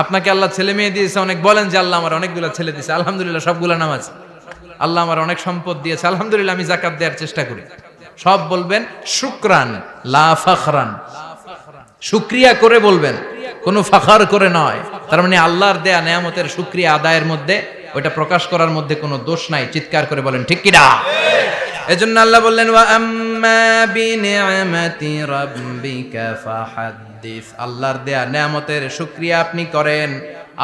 আপনাকে আল্লাহ ছেলে মেয়ে দিয়েছে অনেক, বলেন যে আল্লাহ আমার অনেকগুলো ছেলে দিয়েছে, আলহামদুলিল্লাহ, সবগুলা নামাজ। আল্লাহ আমার অনেক সম্পদ দিয়েছে, আলহামদুলিল্লাহ, আমি যাকাত দেওয়ার চেষ্টা করি। সব বলবেন শুকরান লা ফাখরান, শুকরিয়া করে বলবেন, কোনো ফাখার করে নয়। তার মানে আল্লাহর দেয়া নিয়ামতের শুকরিয়া আদায়ের মধ্যে, ওটা প্রকাশ করার মধ্যে কোনো দোষ নাই। চিৎকার করে বলেন ঠিক কি না? এজন্য আল্লাহ বললেন, ওয়া আম্মা বিনিআমাতি রাব্বিকা ফাহাদ্দিস, আল্লাহর দেয়া নিয়ামতের শুকরিয়া আপনি করেন,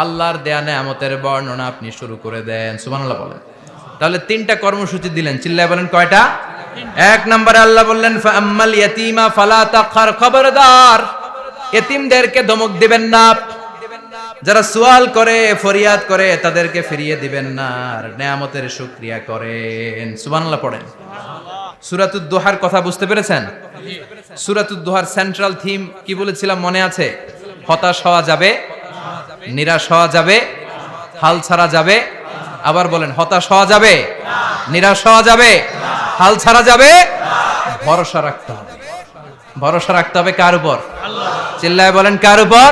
আল্লাহর দেয়া নিয়ামতের বর্ণনা আপনি শুরু করে দেন। সুবহানাল্লাহ বলেন। তাহলে 3টা কর্মসূচি দিলেন, চিল্লায় বলেন কয়টা? 1 নম্বরে আল্লাহ বললেন, ফা আম্মাল ইয়াতীমা ফালা তাকহার, খবরদার এতিমদেরকে ধমক দিবেন না, যারা সুয়াল করে, ফরিয়াদ করে, তাদেরকে ফিরিয়ে দিবেন না, আর নিয়ামতের শুকরিয়া করেন। সুবহানাল্লাহ পড়েন। সূরাতুদ দোহার কথা বুঝতে পেরেছেন? সূরাতুদ দোহার সেন্ট্রাল থিম কি বলেছিলাম মনে আছে? হতাশ হওয়া যাবে, নিরাশ হওয়া যাবে, হাল ছাড়া যাবে। আবার বলেন, হতাশ হওয়া যাবে, নিরাশ হওয়া যাবে, হাল ছাড়া যাবে, ভরসা রাখতে হবে। ভরসা রাখতে হবে কার উপর? চিল্লায় বলেন, কার উপর?